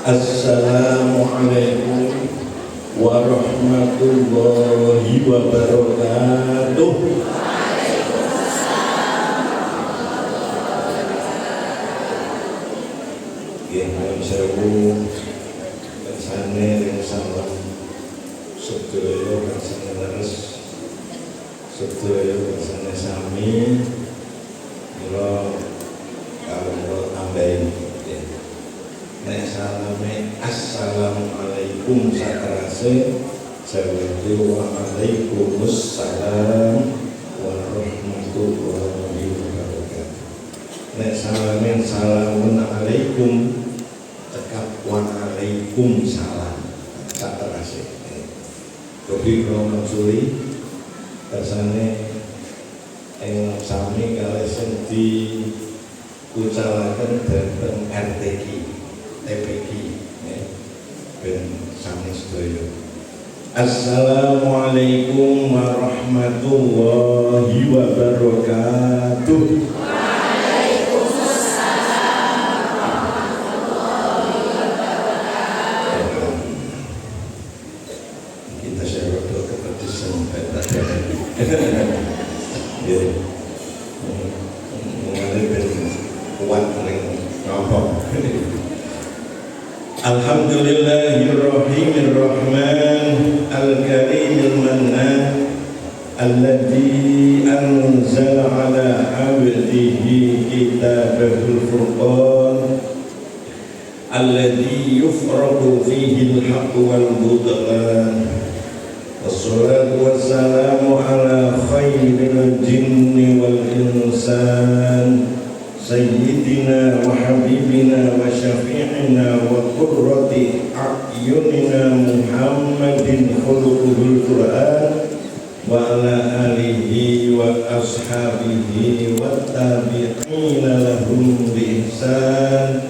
Assalamualaikum warahmatullahi wabarakatuh. Yang sewu kersane ring salam sedaya kersane leres sedaya kersane sami kula kawula tambahi nek salame assalamualaikum satrase jawabé waalaikumsalam warahmatullahi wabarakatuh. Nek salame salamun alaikum waalaikumsalam satrase Robi kula maksuli kersane ing sami kalih sing diucalaken dhateng RTQ TPQ ben sami sedaya. Assalamualaikum warahmatullahi wabarakatuh. Alhamdulillahirrahmanirrahim al-karimil mannan alladzi anzala ala abdihi kitabahul furqan alladzi yufraqu fihi al-haqq wal budlan. Wassalatu wassalamu ala khairil jinni wal insan sayyidina wa habibina wa syafi'ina wa qurrati a'yunina Muhammadin khuluquhul Qur'an wa ala alihi wa ashabihi wa tabi'ina lahum bi ihsan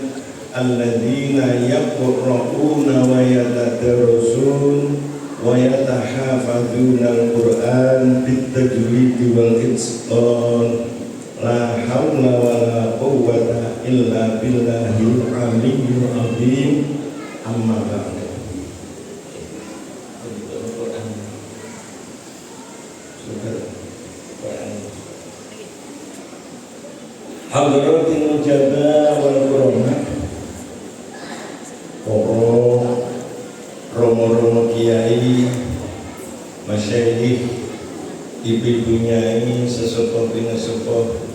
alladhina yaqra'una wa yatadarrasun wa yatahafadzuna al-Qur'an bit-tajwid wal itqan. La haula wa la quwwata illa billahil aliyyil azim. Amma ba'du. Hadratil mujabah wal kurama romo-romo kiai masyayikh ibu-ibu nyai sesepuh-sesepuh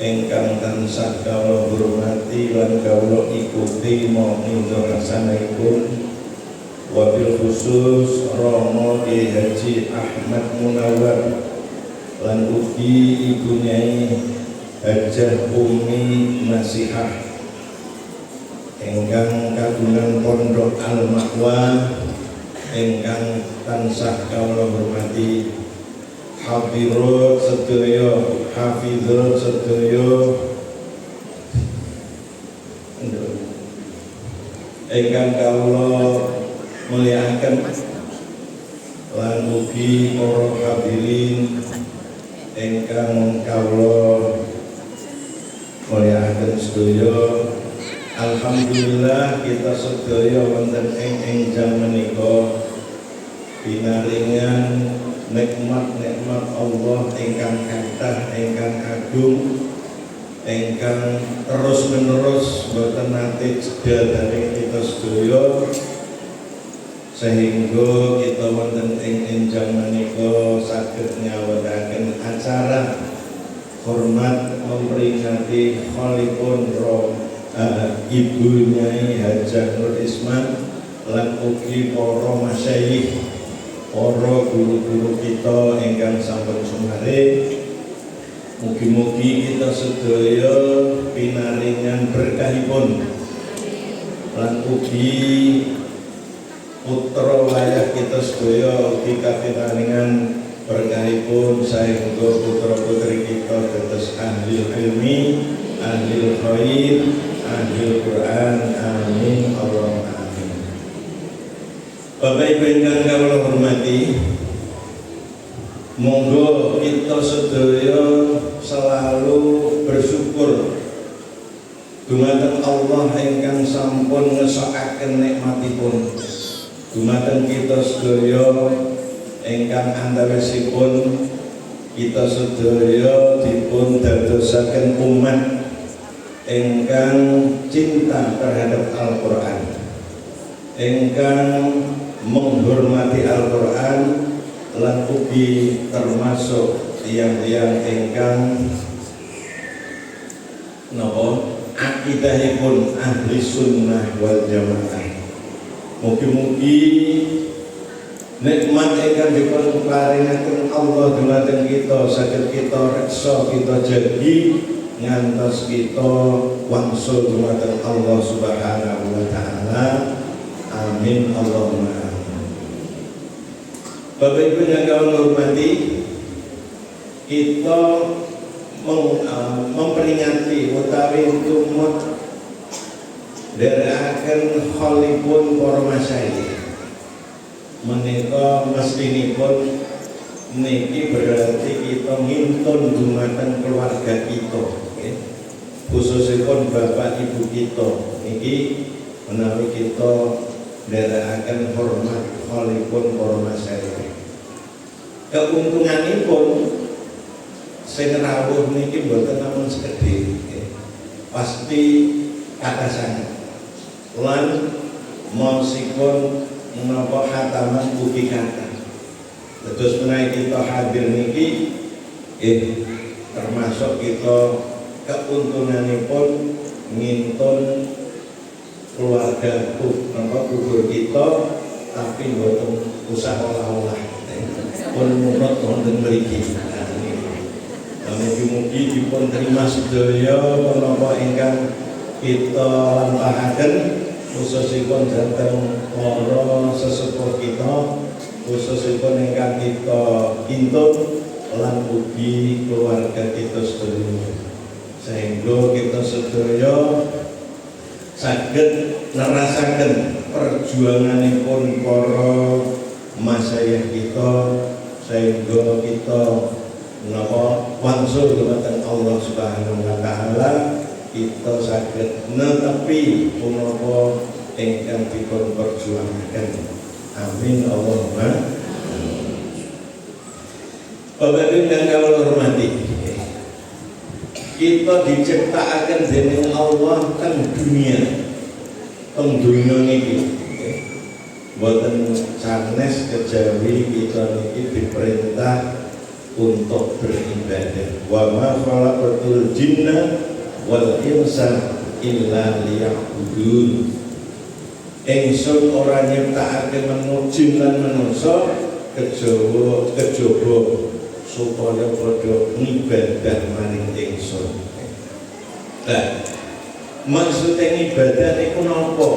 ingkang tansah kawula hormati lan kawula ikuti monggo rasanaipun, wabil khusus Romo Kiai Haji Ahmad Munawar lan ugi ibu nyai Hajah Umi Nasihah ingkang kagungan Pondok Al-Ma'wa ingkang tansah kawula hormati, hafizat sedaya hafizat sedaya ingkang kawula mulyakaken lan ugi para hadirin ingkang kawula mulyakaken sedaya. Alhamdulillah kita sedaya wonten ing jaman menika pinaringan nikmat-nikmat Allah ingkang kathah ingkang agung ingkang terus menerus boten nate jeda dari kita sedaya sehingga kita wonten ing enjang menika saged nyawetaken acara hormat memperingati kholipun Ibu Nyai Hajah Nur Isman lan ugi para masyayikh para guru-guru kita ingkang sampun sumare. Mugi-mugi kita sedaya pinaringan berkahipun lan ugi putra wayah kita sedaya ugi kapinaringan berkahipun sehingga putra-putri kita dados ahli ilmi, ahli khair, ahli Quran. Amin Allahumma amin. Bapak Ibu ingkang kawula hormati, monggo kita sedaya selalu bersyukur Dumateng Allah ingkang sampun ngesokaken nikmatipun. Dumateng kita sedaya ingkang antawisipun kita sedaya dipun dadosaken umat ingkang cinta terhadap Al-Qur'an, ingkang menghormati Al-Qur'an, lan ugi termasuk tiyang-tiyang ingkang akidahipun ahli sunnah wal jamaah. Mugi-mugi nikmat ingkang dipun paringaken Allah dumateng kita saged kita reksa, kita jadi ngantos kita wangsul dumateng Allah Subhanahu wa taala. Amin Allahumma amin. Bapak Ibu yang kami hormati, kita memperingati utawi tumut derekaken kholipun para masyayikh menika mestinipun niki berarti kita ngintun dumateng keluarga kita, khususipun bapak ibu kita niki menawi kita derekaken hormat kholipun para masyayikh. Keuntunganipun sing rawuh niki mboten namung sekedhik, pasti kata sangat lan mausipun menapa khataman ugi kata. Terus menawi kita hadir niki termasuk kita keuntunganipun ngintun keluarga kubur kita, tapi mboten usah olah-olah pun munut wonten mriki. Mugi-mugi dipun terima sedaya menapa ingkang kita lampahaken, khususipun dhateng para sesepuh kita, khususipun ingkang kita hintun lan ugi keluarga kita sedaya, sehingga kita sedaya saged nerasaken perjuanganipun para masyayikh kita, sehingga kita wangsul dumateng Allah Subhanahu wa taala, kita saged netepi punapa ingkang dipun perjuangaken. Amin Allahumma. Bapak Ibu yang kami hormati, kita diciptakan dening Allah kan dunia, dunia niki boten sanes kejawi kita niki diperintah untuk beribadah. Wa ma khalaqatul jinna wal insa illa liya'budun. Ingsun ora nyiptakake jin lan manungsa kejaba supaya padha ngibadah maring ingsun. Nah, maksud ibadah niku napa?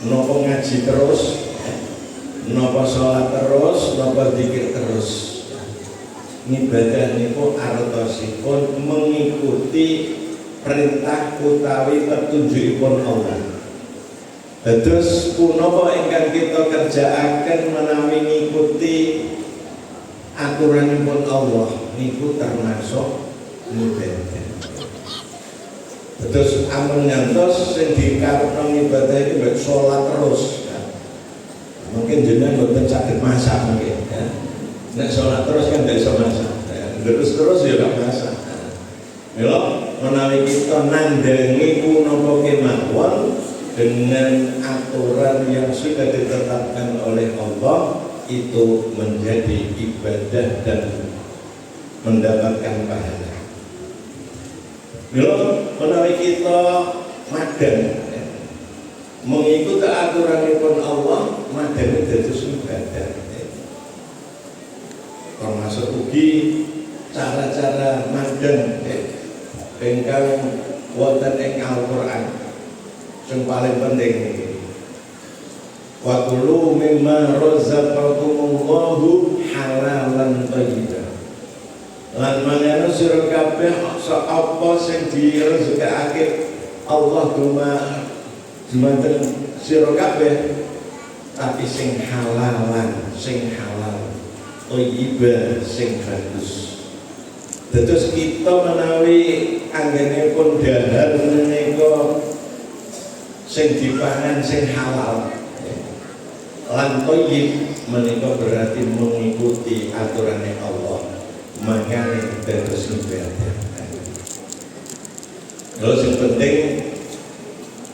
Napa ngaji terus? Napa salat terus? Napa zikir terus? Ibadah niku artosipun mengikuti perintah utawi petunjukipun Allah. Terus punapa ingkang kita kerjaaken menawi ngikuti aturanipun Allah niku termasuk ibadah. Terus amun ngantos sing dikarepno ibadah iki mek salat terus. Mungkin jenengan mboten saged masak mungkin ya. Nek sholat terus kan tidak bisa masak, terus ya gak masak. Mila menawi kita nandangi punapa kemawon dengan aturan yang sudah ditetapkan oleh Allah, itu menjadi ibadah dan mendapatkan pahala. Mila menawi kita madan mengikuti aturanipun Allah, madan dados ibadah. Termasuk ugi cara-cara madan ingkang wonten ing Al-Qur'an sing paling penting niki. Wa kulu mimma razaqakumullahu halalan thayyiban. Lan mangan sira kabeh apa sing direzekake Allah dumateng sira kabeh, tapi sing halalan, sing halal. Thayyibah sing bagus. Terus kita menawi anggenipun dahar menika sing dipangan sing halal lan thayyib menika berarti mengikuti aturannya Allah, mangane terus ibadah. Terus yang penting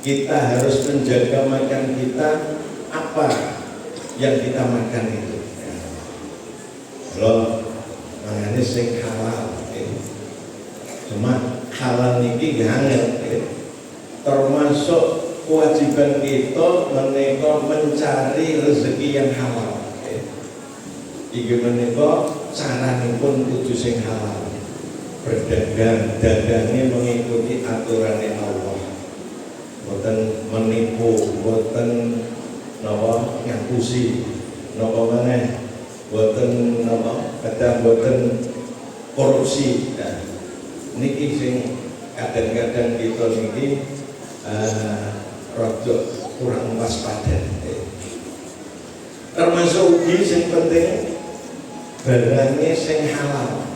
kita harus menjaga makan kita, apa yang kita makan itu. Kalau mangane sing halal, cuma halal niki angel, termasuk kewajiban kita menika mencari rezeki yang halal. Iki menika caranipun kudu sing halal. Berdagang, dagangnya mengikuti aturannya Allah. Boten menipu, boten napa ngapusi, napa maneh, boten napa kadang boten korupsi. Nah, niki sing kadang-kadang kita niki rada kurang waspada. Termasuk ugi sing penting barangnya sing halal.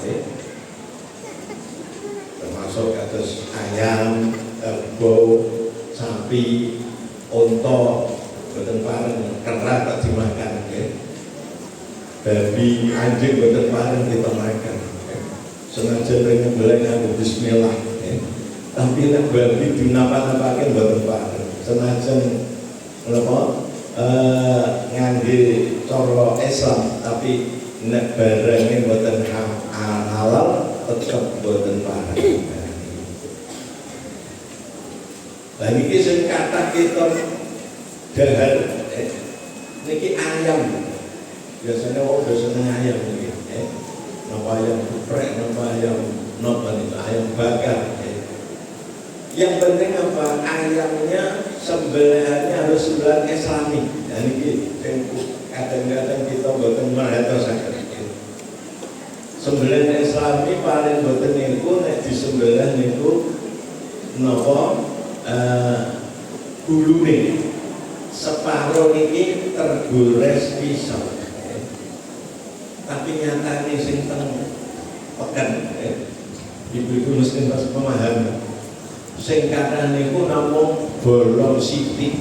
Termasuk kados ayam, kerbau, sapi, unta, boten pareng kera tak dimakan. Babi, anjing boten pareng kita makan. Senajan rene boleh nganggo bismillah. Tapi nek babi dinapa-napake boten pareng. Senajan menapa ngangge cara Islam, tapi nek barangnya boten halal tetep boten pareng. Lah niki sing kathah kita dahar niki ayam. Biasanya wong seneng ayam niki. Napa ayam geprek, napa ayam napa niku ayam bakar. Yang penting apa? Ayamnya sembelihannya harus sembelihan Islami. Nah niki kadang-kadang kita boten merhatosaken. Sembelihan Islami paling boten niku nek disembelih niku napa gulune separo niki tergores pisau. Tapi nyatane sing teng pekan ibu-ibu mesti pas pemahaman. Sing kathah niku namung bolong sithik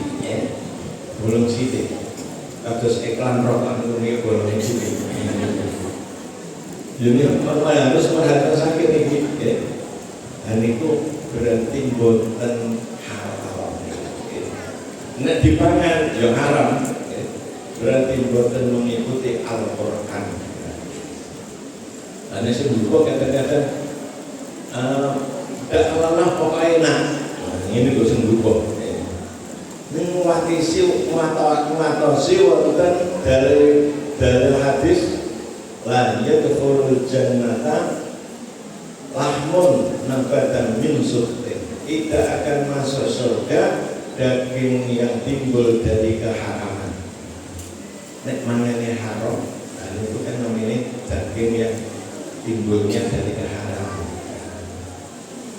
bolong sithik. Kados iklan rokok niku bolong sithik. Jadi harus merhatosaken iki nggih. Dan itu berarti boten halal. Nek dipangan ya haram. Berarti boten mengikuti Al-Qur'an. Ane sing buka kadang-kadang dak lalah kok enak. Ini kok sing buka. Ning watisi matosi wonten dari hadis la yadkhulul jannata lahmun nabatan min suhtin. Tidak akan masuk surga daging yang timbul dari keharaman. Nek mangane haram, nah itu kan namanya daging yang timbulnya dari keharaman.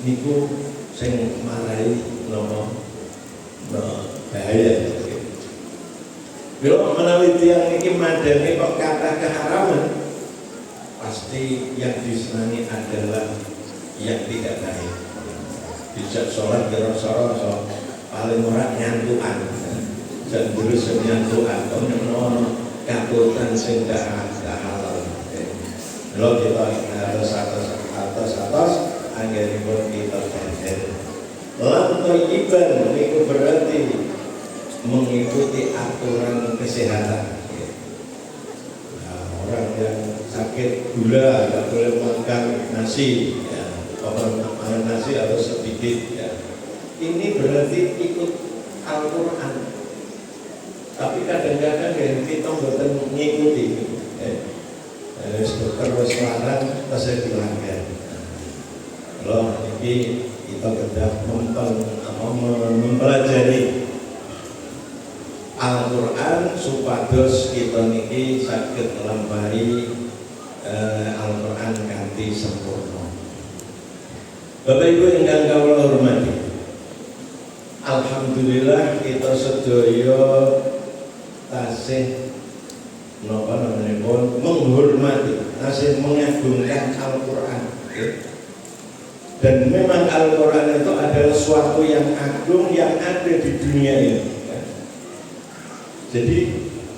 Niku sing marai nopo bahaya. Bila menawi tiyang niki madani kok kata keharaman, pasti yang disenangi adalah yang tidak baik. Bisa sholat gerok-gerok paling ora nyantuan, dan terus nyantuan, ono katutan sing dak halal. Kalau kita harus atas anggenipun kita belajar. Lan thayyiban niku berarti mengikuti aturan kesehatan. Nah, orang yang sakit gula tidak boleh makan nasi, ya, makan nasi atau sedikit. Ya. Ini berarti ikut Al-Quran. Tapi kadang-kadang yang kita bukan mengikuti. Terus larang terus dilanggar. Kalau ini kita sudah mempelajari Al-Quran supados kita niki saged nglampahi Al-Quran kanthi sempurna. Bapak Ibu ingkang kawula hormati, alhamdulillah kita sedaya tasih menghormati, tasih mengagungkan Al-Quran. Dan memang Al-Quran itu adalah suatu yang agung yang ada di dunia ini. Jadi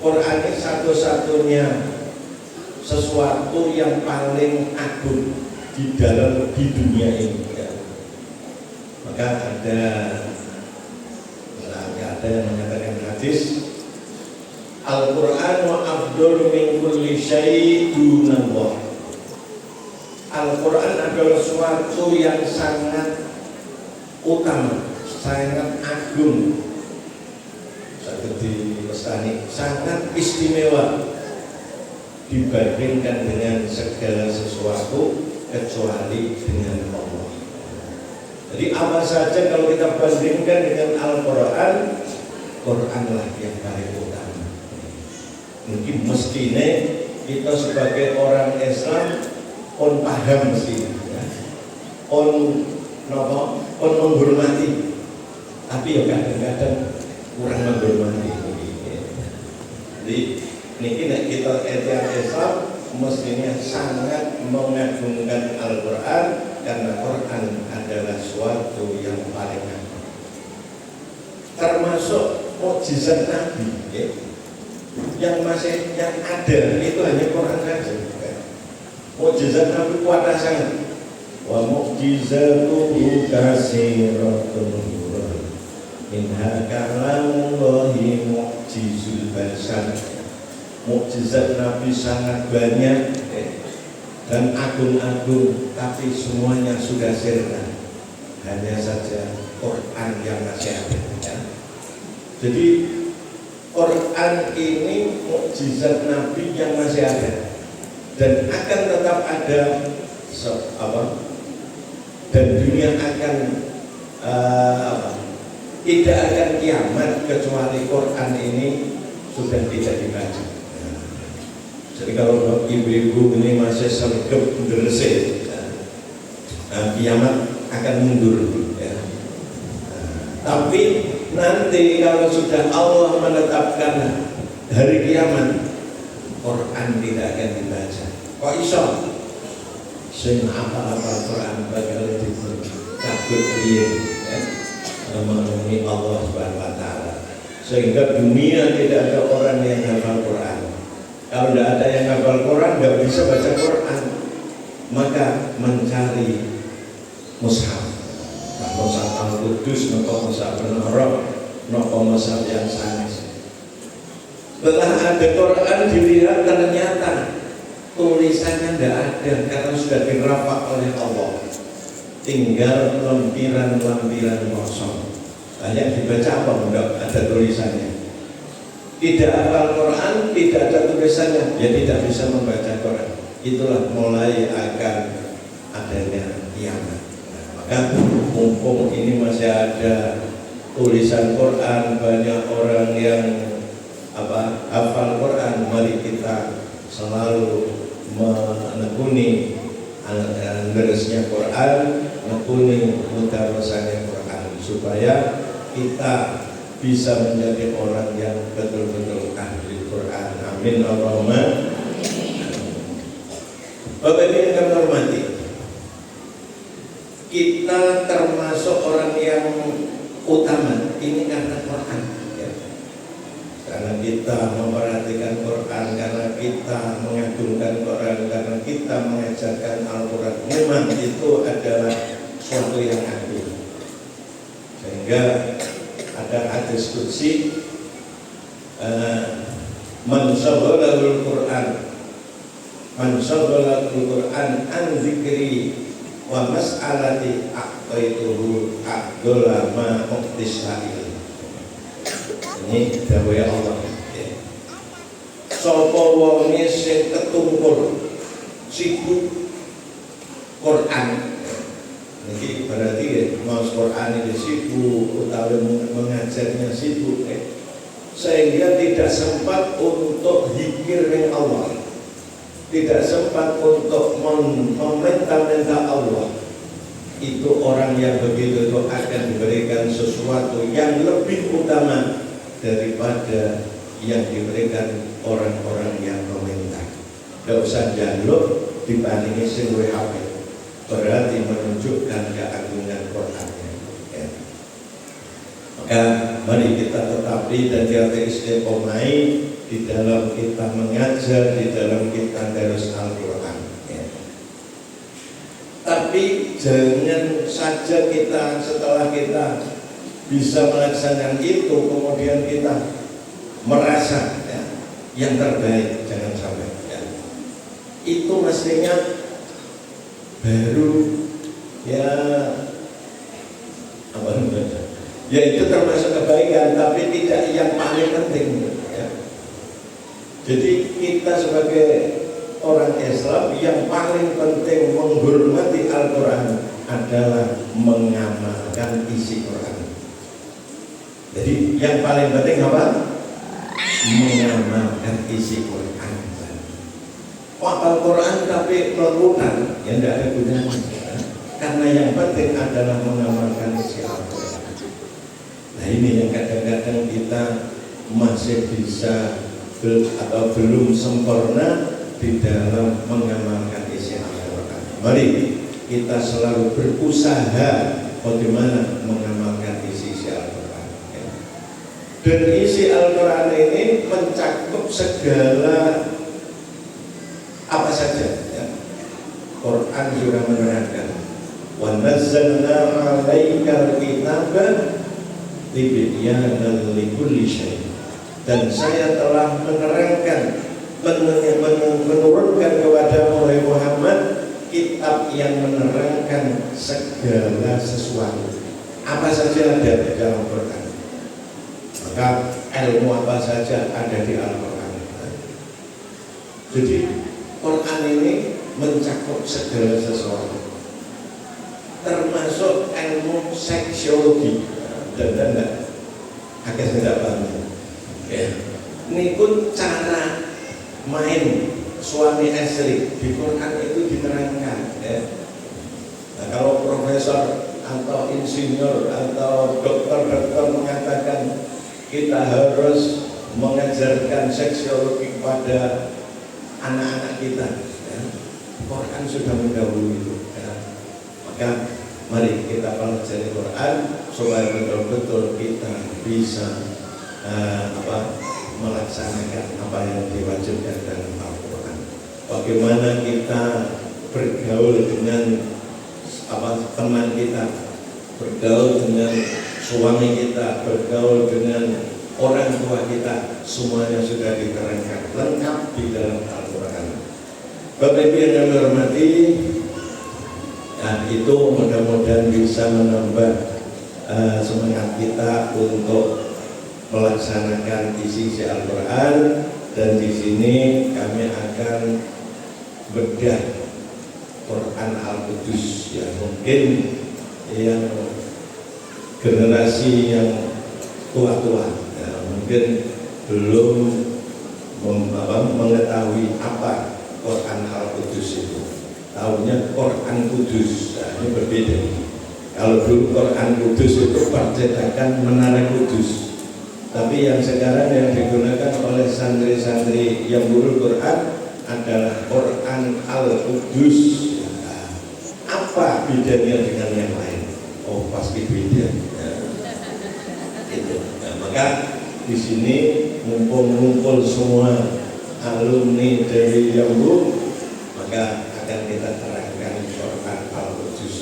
Quran ini satu-satunya sesuatu yang paling agung di dunia ini. Maka ada yang mengatakan hadis Al-Quran wa afdol min kulli syai' dunallah. Al-Quran adalah suatu yang sangat utama, sangat agung, sangat istimewa dibandingkan dengan segala sesuatu kecuali dengan Allah. Jadi apa saja kalau kita bandingkan dengan Al-Quran, Quranlah yang paling utama. Mungkin mestinya kita sebagai orang Islam on paham mesti, ya. on menghormati, tapi ya kadang-kadang kurang menghormati. Jadi ini kita Islam mestinya sangat mengagungkan Al-Quran karena Quran adalah suatu yang paling agung. Termasuk mukjizat Nabi, ya. yang ada itu hanya Quran saja. Mukjizat Nabi kuat sangat. Wa mukjizatuhu katsiratun minha kalamullahi mukjizul bashar. Mukjizat Nabi sangat banyak dan agung-agung, tapi semuanya sudah sirna. Hanya saja Quran yang masih ada. Ya. Jadi Quran ini mukjizat Nabi yang masih ada dan akan tetap ada dan dunia akan tidak akan kiamat kecuali Quran ini sudah tidak dibaca. Jadi kalau ibu-ibu ini masih sergap derse, kiamat akan mundur. Ya. Tapi nanti kalau sudah Allah menetapkan hari kiamat, Quran tidak akan dibaca. Kok iso? Sing apa-apa Quran bakal dicabut dia, memenuhi Allah Subhanahu wa taala. Sehingga dunia tidak ada orang yang hafal Quran. Kalau tidak ada yang hafal Quran, tidak bisa baca Quran. Maka mencari mushaf. Mushaf Al-Qudus, mushaf Al-Arab, mushaf yang sanes. Setelah ada Quran dilihat ternyata tulisannya tidak ada karena sudah dirapak oleh Allah. Tinggal lempiran-lempiran kosong. Banyak dibaca apa enggak ada tulisannya. Tidak hafal Quran, tidak ada tulisannya, ya tidak bisa membaca Quran. Itulah mulai akan adanya kiamat. Nah, maka mumpung ini masih ada tulisan Quran, banyak orang yang hafal Quran, mari kita selalu menekuni derasnya Quran, menekuni mudarasahnya Quran supaya kita bisa menjadi orang yang betul-betul ahli Quran. Amin Allahumma. Bapak Ibu yang kami hormati, kita termasuk orang yang utama ini karena Quran. Karena kita memperhatikan Quran, karena kita mengagungkan Quran, karena kita mengajarkan Al-Quran. Memang itu adalah suatu yang agung. Sehingga ada hadis qudsi, man syaghalahul Quran an zikri wa mas'alati aqtaituhu aqdola ma uqtisail. Ini dawuh Allah. Sapa wonge sing ketungkul sibuk Quran. Ini berarti maos Quran ini sibuk utawi mengajarnya sibuk, sehingga tidak sempat untuk zikir dengan Allah, tidak sempat untuk meminta-minta Allah. Itu orang yang begitu itu akan diberikan sesuatu yang lebih utama daripada yang diberikan orang-orang yang meminta. Gak usah jaluk diparingi sing luwih apik. berarti menunjukkan keagungan Qurannya. Ya. Maka mari kita tetapi dan kita istiqomai di dalam kita mengajar, di dalam kita darus Al-Quran. Ya. Tapi jangan saja kita setelah kita bisa melaksanakan itu kemudian kita merasa ya, yang terbaik, jangan sampai. Ya. Itu mestinya baru ya apa namanya? Ya itu termasuk kebaikan, tapi tidak yang paling penting. Ya. Jadi kita sebagai orang Islam yang paling penting menghormati Al-Quran adalah mengamalkan isi Quran. Jadi yang paling penting apa? Mengamalkan isi Quran. Hafal Quran tapi melakukan, ya tidak ada gunanya. Karena yang penting adalah mengamalkan isi Al-Quran. Nah ini yang kadang-kadang kita masih bisa atau belum sempurna di dalam mengamalkan isi Al-Quran. Mari kita selalu berusaha bagaimana mengamalkan isi Al-Quran. Dan isi Al-Quran ini mencakup segala apa saja. Ya. Quran juga menerangkan, wa nazzalna 'alaikal kitaba tibyanan likulli syai'. Dan saya telah menerangkan, menurunkan kepada Muhammad kitab yang menerangkan segala sesuatu. Apa saja ada di dalam Quran. Maka ilmu apa saja ada di Al-Quran. Jadi Quran ini mencakup segala sesuatu, termasuk ilmu seksiologi dan agak tidak banyak. Ya. Ini pun cara main suami istri di Quran itu diterangkan. Ya. Nah, kalau profesor atau insinyur atau dokter mengatakan kita harus mengajarkan seksiologi kepada anak-anak kita, ya. Quran sudah mendahului itu. Ya. Maka mari kita pelajari Quran supaya betul-betul kita bisa melaksanakan apa yang diwajibkan dalam Al-Quran. Bagaimana kita bergaul dengan teman kita, bergaul dengan suami kita, bergaul dengan orang tua kita, semuanya sudah diterangkan lengkap di dalam Al-Quran. Bapak Ibu yang kami hormati, itu mudah-mudahan bisa menambah semangat kita untuk melaksanakan isi Al-Quran. Dan di sini kami akan bedah Quran Al-Qudus, ya mungkin yang generasi yang tua-tua ya, mungkin belum mengetahui apa Quran Al-Qudus itu. Tahunya Quran Kudus, nah, ini berbeda. Kalau dulu Quran Kudus itu percetakan Menara Kudus, tapi yang sekarang yang digunakan oleh santri-santri yang guru Quran adalah Quran Al-Qudus. Nah, apa bedanya dengan yang lain? Oh pasti beda. Nah, itu. Nah, maka di sini ngumpul semua alumni dari Yambu, maka akan kita terangkan Quran Al-Qudus.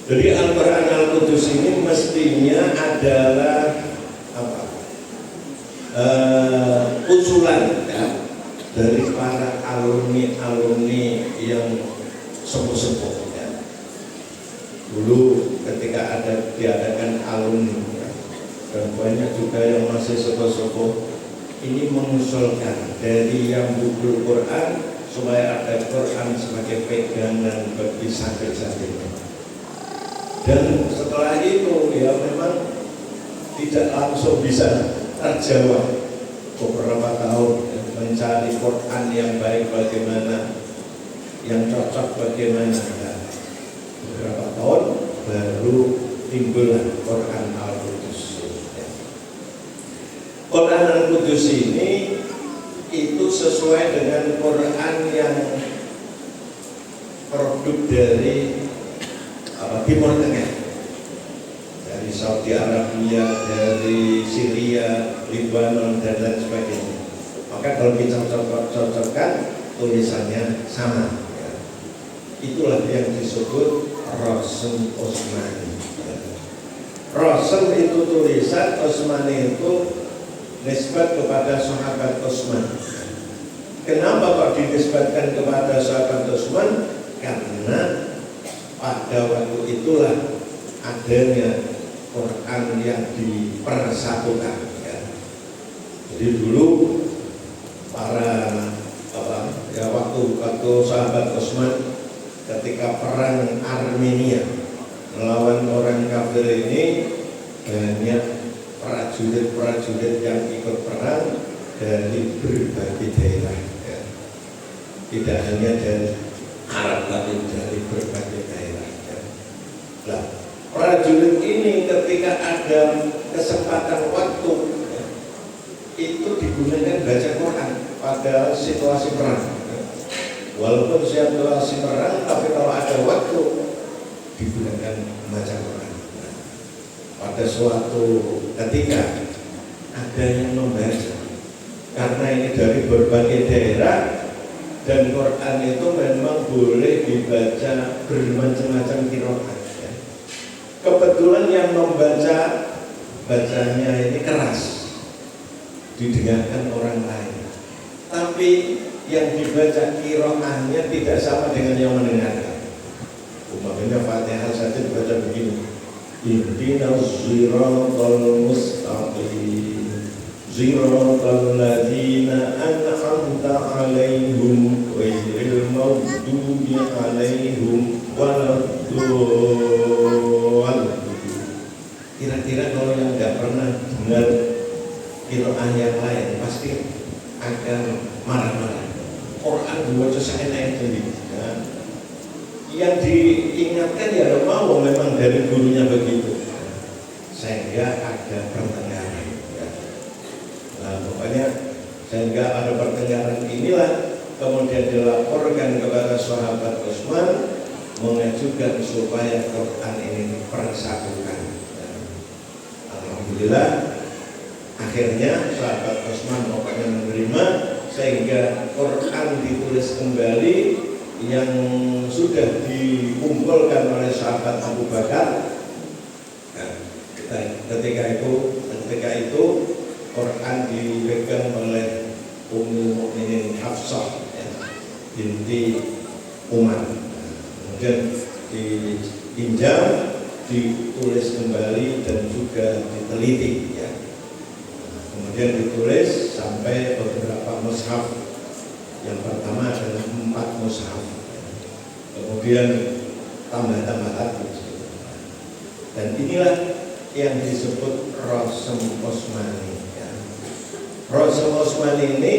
Jadi Al-Quran Al-Qudus ini mestinya adalah usulan ya, dari para alumni yang sepuh-sepuh ya. Dulu ketika diadakan alumni ya, dan banyak juga yang masih sepuh-sepuh, ini mengusulkan dari yang buku Quran supaya ada Quran sebagai pegangan bagi santri-santrinya. Dan setelah itu ya memang tidak langsung bisa terjawab. Beberapa tahun ya, mencari Quran yang baik bagaimana, yang cocok bagaimana. Nah, beberapa tahun baru timbullah Quran Al-Qudus. Ya. Quran Al-Qudus ini itu sesuai dengan Quran yang dari Timur Tengah, dari Saudi Arabia, dari Syria, Lebanon, dan lain sebagainya. Maka kalau kita cocokkan, tulisannya sama ya. Itulah yang disebut Rasm Utsmani ya. Rasm itu tulisan, Utsmani itu nisbat kepada sahabat Utsman. Kenapa kok dinisbatkan kepada sahabat Utsman? Karena pada waktu itulah adanya Quran yang dipersatukan ya. Jadi dulu para waktu sahabat Utsman ketika perang Armenia melawan orang kafir ini, banyak prajurit-prajurit yang ikut perang dari berbagai daerah ya. Tidak hanya dari Arab tapi dari berbagai daerah ya. Nah, prajurit ini ketika ada kesempatan waktu ya, itu digunakan baca Quran pada situasi perang ya. Walaupun situasi perang, tapi kalau ada waktu digunakan baca Quran. Nah, pada suatu ketika ada yang membaca, karena ini dari berbagai daerah dan Quran itu memang boleh dibaca bermacam-macam qiraat ya. Kebetulan yang membaca bacanya ini keras, didengarkan orang lain, tapi yang dibaca qiraatnya tidak sama dengan yang mendengarkan. Umpamanya Fatihah saja dibaca begini, ihdinas siratal mustaqim siratal ladzina an'amta 'alaihim ghairil maghdubi 'alaihim waladdallin. Kira-kira kalau yang nggak pernah dengar qiraat yang lain pasti akan marah-marah. Quran dibaca seenaknya sendiri ya. Yang diingatkan ya mau memang dari gurunya begitu, sehingga ada pertengkaran ya. Nah, pokoknya sehingga ada pertengkaran inilah kemudian dilaporkan kepada sahabat Utsman, mengajukan supaya Quran ini dipersatukan ya. Alhamdulillah akhirnya sahabat Utsman pokoknya menerima, sehingga Quran ditulis kembali yang sudah dikumpulkan oleh sahabat Abu Bakar. Nah, ketika itu Quran dipegang oleh Ummul Mukminin Hafsah ya, binti Umar. Kemudian dipinjam, ditulis kembali dan juga diteliti ya. Kemudian ditulis sampai beberapa mushaf. Yang pertama adalah 4 mushaf, kemudian tambah-tambah lagi. Dan inilah yang disebut Rasm Utsmani ya. Rasm Utsmani ini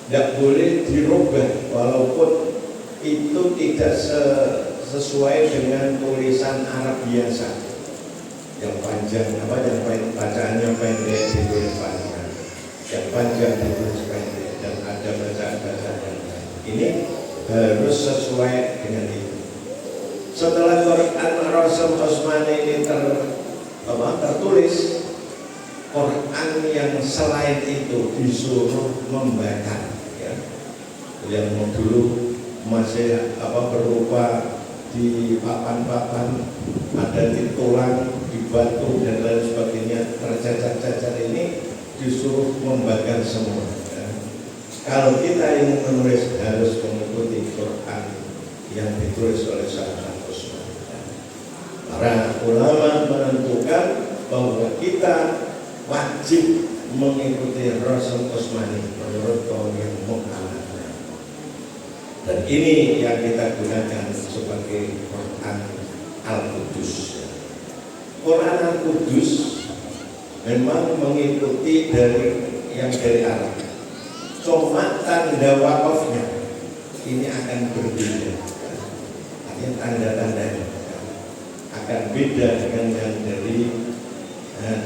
tidak boleh dirubah walaupun itu tidak sesuai dengan tulisan Arab biasa yang panjang, yang bacaannya pendek ditulis panjang, yang panjang ditulis pendek, dan ada bacaan-bacaan yang lain. Ini harus sesuai dengan itu. Setelah Quran Rasm Utsmani ini tertulis, Quran yang selain itu disuruh membaca ya. Yang dulu masih berupa di papan-papan, ada di tulang, di batu dan lain sebagainya, tercacar-cacar, ini disuruh membaca semua ya. Kalau kita ingin menulis harus mengikuti Quran yang ditulis oleh sahabat Utsman ya. Para ulama menentukan bahwa kita wajib mengikuti Rasm Utsmani menurut kaum yang mu'tabar. Dan ini yang kita gunakan sebagai Quran Al-Qudus. Quran Al-Qudus memang mengikuti dari Arab. Cuma tanda wakafnya ini akan berbeda. Artinya tanda-tandanya akan beda dengan yang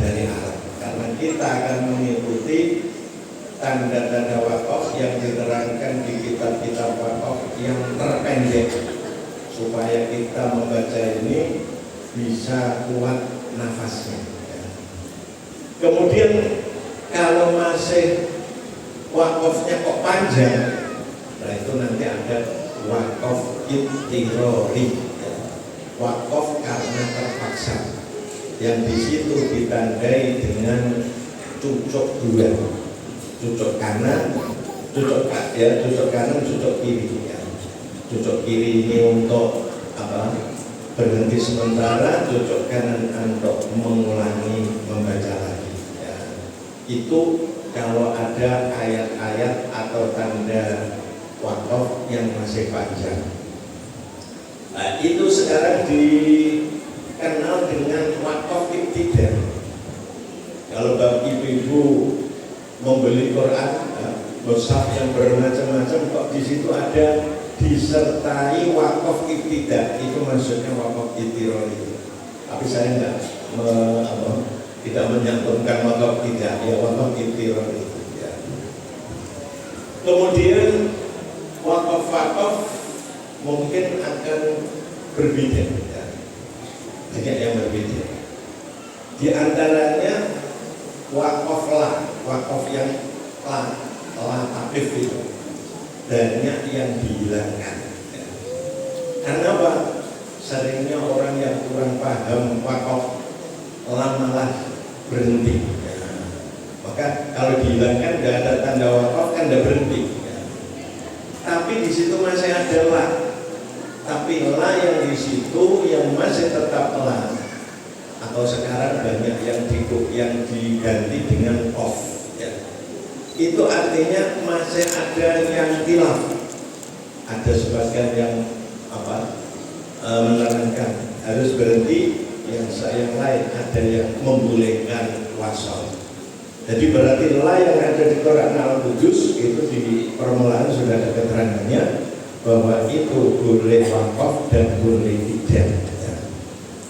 dari Arab. Karena kita akan mengikuti tanda-tanda wakaf yang diterangkan di kitab-kitab wakaf yang terpendek, supaya kita membaca ini bisa kuat nafasnya. Kemudian kalau masih wakofnya kok panjang, nah itu nanti ada wakof ittirori, wakof karena terpaksa, yang di situ ditandai dengan cucuk dua, cucuk kanan, cucuk kanan, cucuk kiri. Cucuk kiri ini untuk apa? Berhenti sementara, cucuk kanan untuk mengulangi membaca lagi. Itu kalau ada ayat-ayat atau tanda wakof yang masih panjang. Nah, itu sekarang dikenal dengan wakof ibtidah. Kalau bapak ibu membeli Quran, mushaf yang bermacam-macam, kok di situ ada disertai wakof ibtidah, itu maksudnya wakof ibtirori. Tapi saya tidak menyantumkan wakof tidak, ya wakof ibtirori. Ya. Kemudian wakof mungkin akan berbeda, ya. Banyak yang berbeda. Di antaranya wakof yang aktif itu banyak yang dihilangkan. Ya. Karena apa? Seringnya orang yang kurang paham wakof malah berhenti. Ya. Maka kalau dihilangkan tidak ada tanda wakof kan tidak berhenti. Ya. Tapi di situ masih ada la. Tapi la yang di situ yang masih tetap la. Atau sekarang banyak yang diganti dengan off. Ya. Itu artinya masih ada yang tilaf. Ada sebagian yang menerangkan harus berhenti. Yang lain ada yang membolehkan wasal. Jadi berarti la yang ada di Quran Al-Qudus itu di permulaan sudah ada keterangannya bahwa itu boleh wakof dan boleh tidak. Ya.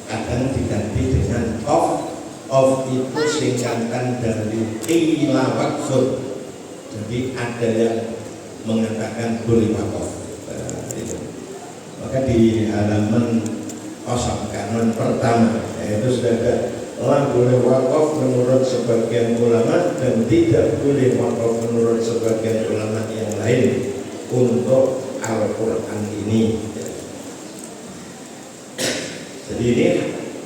Kadang diganti dengan of itu singkatan dari qila waqfun. Jadi ada yang mengatakan boleh wakof. Itu. Maka di halaman kosong kanon pertama yaitu sudah ada la boleh wakof menurut sebagian ulama dan tidak boleh wakof menurut sebagian ulama yang lain untuk Al-Quran ini. Jadi ini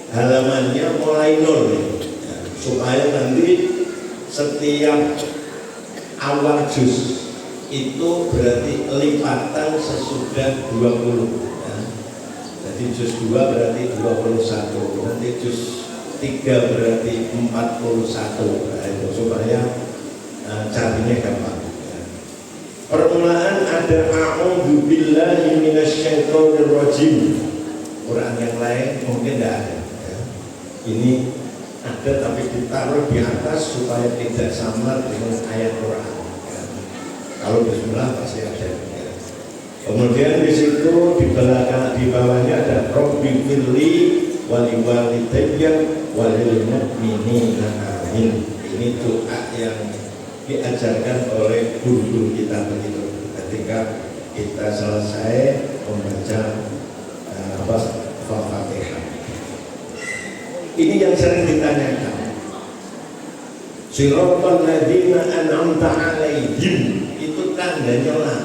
halamannya mulai nol ya, supaya nanti setiap awal juz itu berarti lipatan sesudah 20. Jadi juz 2 berarti 21, nanti juz 3 berarti 41. Nah, itu supaya carinya gampang. Permulaan ada a'udzu billahi minasyaitonir rajim. Quran yang lain mungkin tidak ada. Ya. Ini ada tapi ditaruh di atas supaya tidak sama dengan ayat Quran. Ya. Kalau bismillah pasti ada. Kemudian di situ di belakang di bawahnya ada Rabbi firli wali walidayya walil mu'minina amin. Ini doa yang diajarkan oleh guru-guru kita begitu ketika kita selesai membaca Al-Fatihah. Ini yang sering ditanyakan. Siratal ladzina an'amta 'alaihim itu tandanya lah.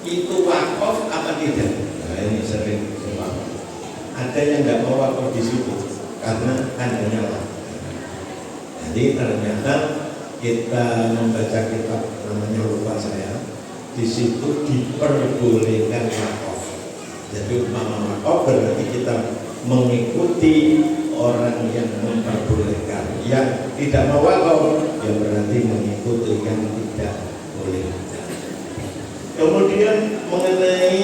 Itu wakof apa tidak? Nah, ini sering sebab ada yang nggak mau wakof di situ karena tandanya lah. Jadi ternyata kita membaca kitab namanya lupa saya, di situ diperbolehkan wakof. Jadi umpama wakof berarti kita mengikuti orang yang memperbolehkan. Yang tidak mau wakof ya berarti mengikuti yang tidak boleh. Kemudian mengenai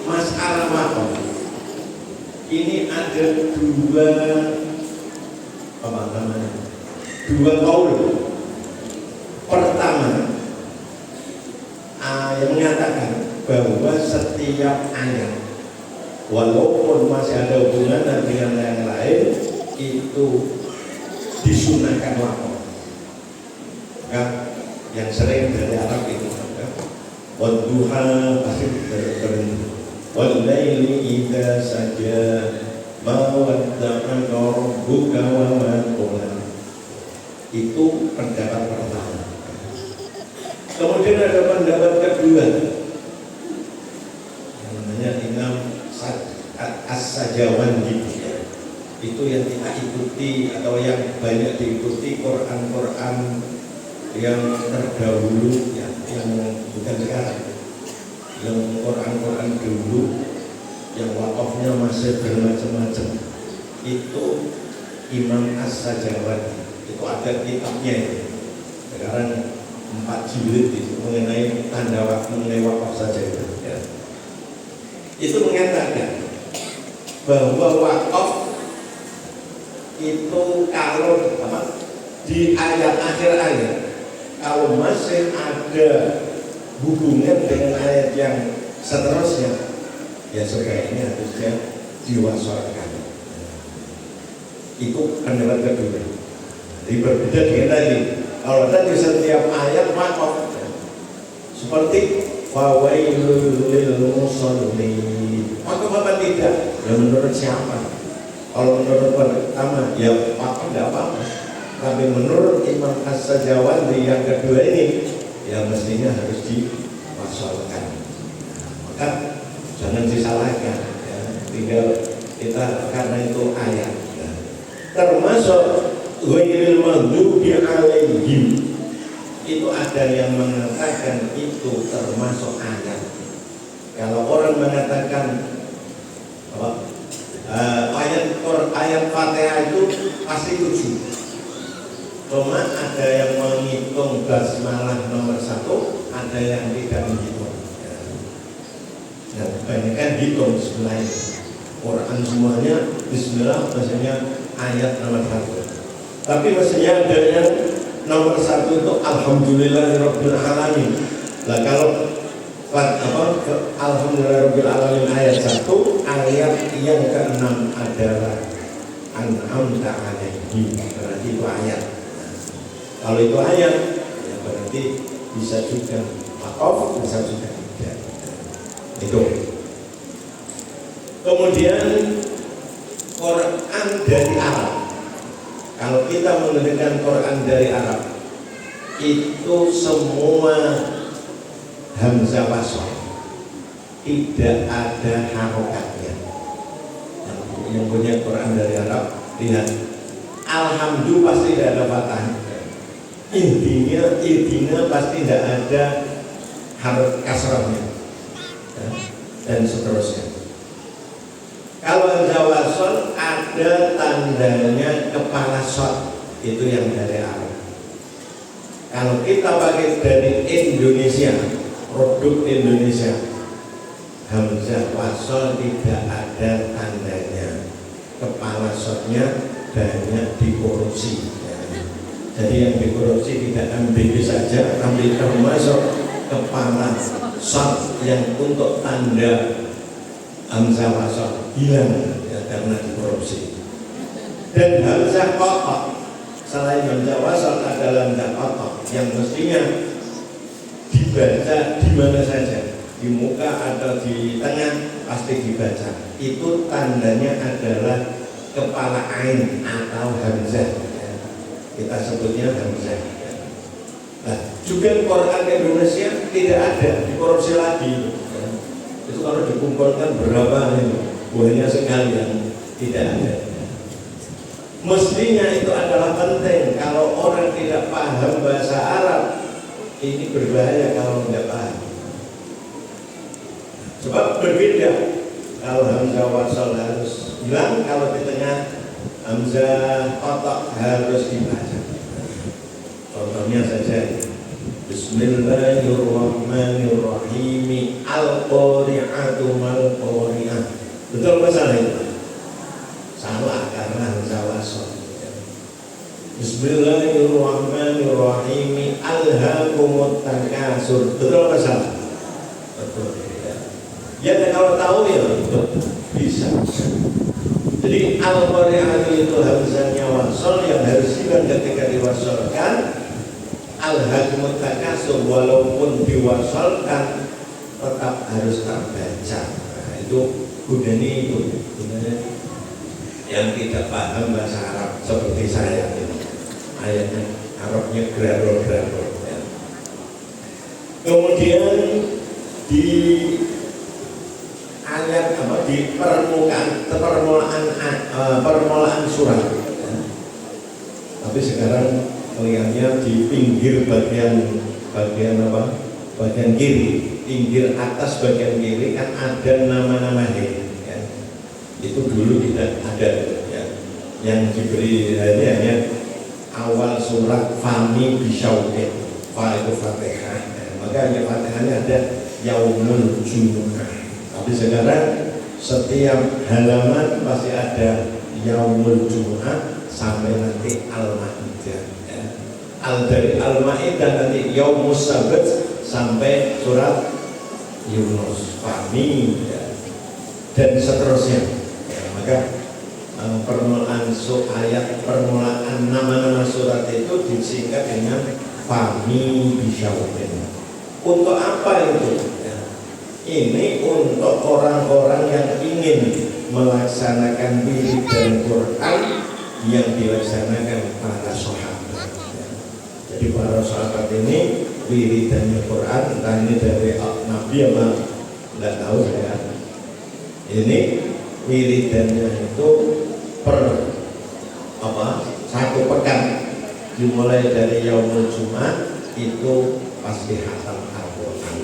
masalah wakof, ini ada dua kaul. Pertama, yang menyatakan bahwa setiap ayat walaupun masih ada hubungan dengan yang lain itu disunahkan wakof. Yang sering dari Arab itu wadduha pasti berhenti. Wal-laili idza saja ma wadda'aka rabbuka wa ma qala. Itu pendapat pertama. Kemudian ada pendapat kedua yang namanya Imam As-Sajawandi. Itu yang kita ikuti atau yang banyak diikuti Quran-Quran yang terdahulu ya, yang bukan sekarang, yang Quran-Quran dulu yang wakafnya masih bermacam-macam. Itu Imam As-Sajawandi, itu ada kitabnya itu. Sekarang 4 jilid itu mengenai tanda wakaf, mengenai wakaf saja itu ya. Itu mengatakan bahwa wakaf itu kalau di ayat akhir ayat kalau masih ada hubungan dengan ayat yang seterusnya, ya sebaiknya harusnya diwasolkan. Itu pendapat kedua. Jadi berbeda dengan tadi. Kalau tadi setiap ayat wakaf, seperti fawailul lil musallin, wakaf apa tidak? Ya menurut siapa? Kalau menurut pertama, ya wakaf tidak apa-apa. Tapi menurut Imam As-Sajawandi yang kedua ini, ya mestinya harus diwasolkan. Maka jangan disalahkan ya. Tinggal kita karena itu ayat ya. Termasuk ghairil maghdubi alaihim, itu ada yang mengatakan itu termasuk ayat. Kalau orang mengatakan ayat Fatihah itu pasti 7. Cuma ada yang menghitung basmalah nomor 1, ada yang tidak menghitung. Nah, kebanyakan hitung sebenarnya. Quran semuanya Bismillah, maksudnya ayat nomor 1. Tapi maksudnya ada yang nomor 1 itu Alhamdulillahirabbil alamin. Nah kalau Alhamdulillahirabbil alamin ayat 1, ayat yang ke-6 adalah An'amta alaihim, berarti itu ayat. Kalau itu ayat, ya berarti bisa juga wakaf, bisa juga tidak. Itu. Kemudian Quran dari Arab. Kalau kita menggunakan Quran dari Arab, itu semua hamzah wasl, tidak ada harokatnya. Yang punya Quran dari Arab, lihat, alhamdulillah pasti tidak ada fathah. Intinya pasti tidak ada harus kasrahnya ya, dan seterusnya. Kalau hamzah wasl ada tandanya kepala shot, itu yang dari Arab. Kalau kita pakai dari Indonesia, produk Indonesia, hamzah wasl tidak ada tandanya, kepala shotnya banyak dikorupsi. Jadi yang dikorupsi tidak ambil saja, ambil termasuk kepala shot yang untuk tanda hamzah wasl hilang ya, karena dikorupsi. Dan hamzah qata, selain hamzah wasl adalah hamzah qata yang mestinya dibaca di mana saja, di muka atau di tengah pasti dibaca. Itu tandanya adalah kepala ain atau hamzah. Kita sebutnya hamzah. Nah, juga Quran Indonesia tidak ada, dikorupsi lagi. Itu kalau dikumpulkan berapa ini? Banyak sekali yang tidak ada. Mestinya itu adalah penting. Kalau orang tidak paham bahasa Arab, ini berbahaya kalau tidak paham. Sebab berbeda. Kalau hamzah wasl harus hilang, kalau di tengah hamzah qata harus dibaca. Contohnya saja, Bismillahirrahmanirrahim, al-qari'atu mal-qari'ah. Betul masalah itu? Salah karena hamzah wasl. Bismillahirrahmanirrahim, alhaakumut takasur. Betul masalah? Betul. Ya kalau tahu ya betul. Bisa. Jadi al-qari'atu itu hamzahnya wasl yang harus hilang ketika diwasolkan. Al-hakumut takasur walaupun diwasolkan tetap harus terbaca. Nah, itu Gunani itu yang tidak paham bahasa Arab seperti saya ini. Ayatnya Arabnya graro-graro ya. Kemudian di ayat di permulaan surat ya. Tapi sekarang kelihatannya di pinggir bagian kiri, pinggir atas bagian kiri kan ada nama-nama ya. Itu dulu tidak ada ya. Yang diberi hanya awal surat Fami Bisyauqin, Fa itu Fatihah ya. Maka yang Fatihahnya ada Yaumul Jumu'ah. Tapi sekarang setiap halaman pasti ada Yaumul Jumu'ah sampai nanti Al-Maidah ya. Dari Al-Maidah nanti Yaumus Sabt sampai surat Yunus, Fami ya. Dan seterusnya ya. Maka permulaan nama-nama surat itu disingkat dengan Fami Bisyauqin. Untuk apa itu? Ya. Ini untuk orang-orang yang ingin melaksanakan wirid dan Quran yang dilaksanakan para sahabat. Ya. Jadi para sahabat ini wiridannya Quran, entah ini dari Nabi apa tidak tahu saya. Ini wiridannya itu satu pekan, dimulai dari Yaumul Jumat itu pasti hatam Al-Quran.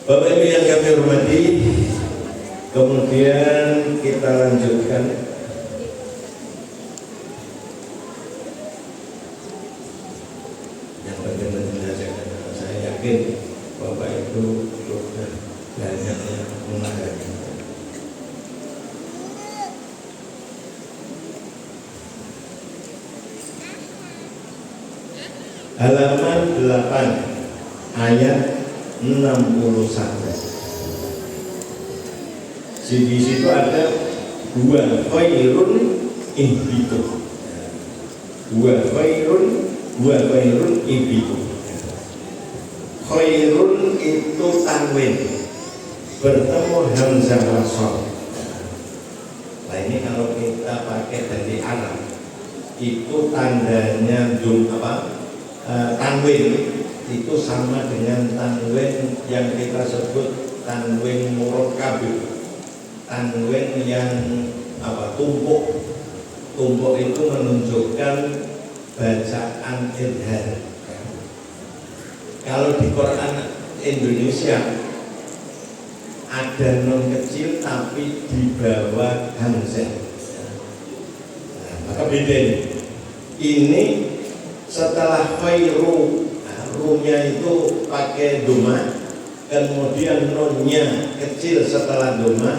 Bapak Ibu yang kami hormati, kemudian kita lanjutkan. Yang bagaimana belajarkan, saya yakin Bapak Ibu sudah banyak yang mengalami. Halaman 8 ayat 61. Di situ ada dua khairun ihbitu. Dua khairun ihbitu. Khairun itu tanwin bertemu hamzah wasal. Nah ini kalau kita pakai dari Arab itu tandanya tanwin itu sama dengan tanwin yang kita sebut tanwin murakkab, tanwin yang tumpuk itu menunjukkan bacaan idhar. Kalau di Quran Indonesia ada nun kecil tapi di bawah hamzah, nah, maka beda ini. Setelah khairu, runya itu pakai doma, kemudian nunnya kecil setelah doma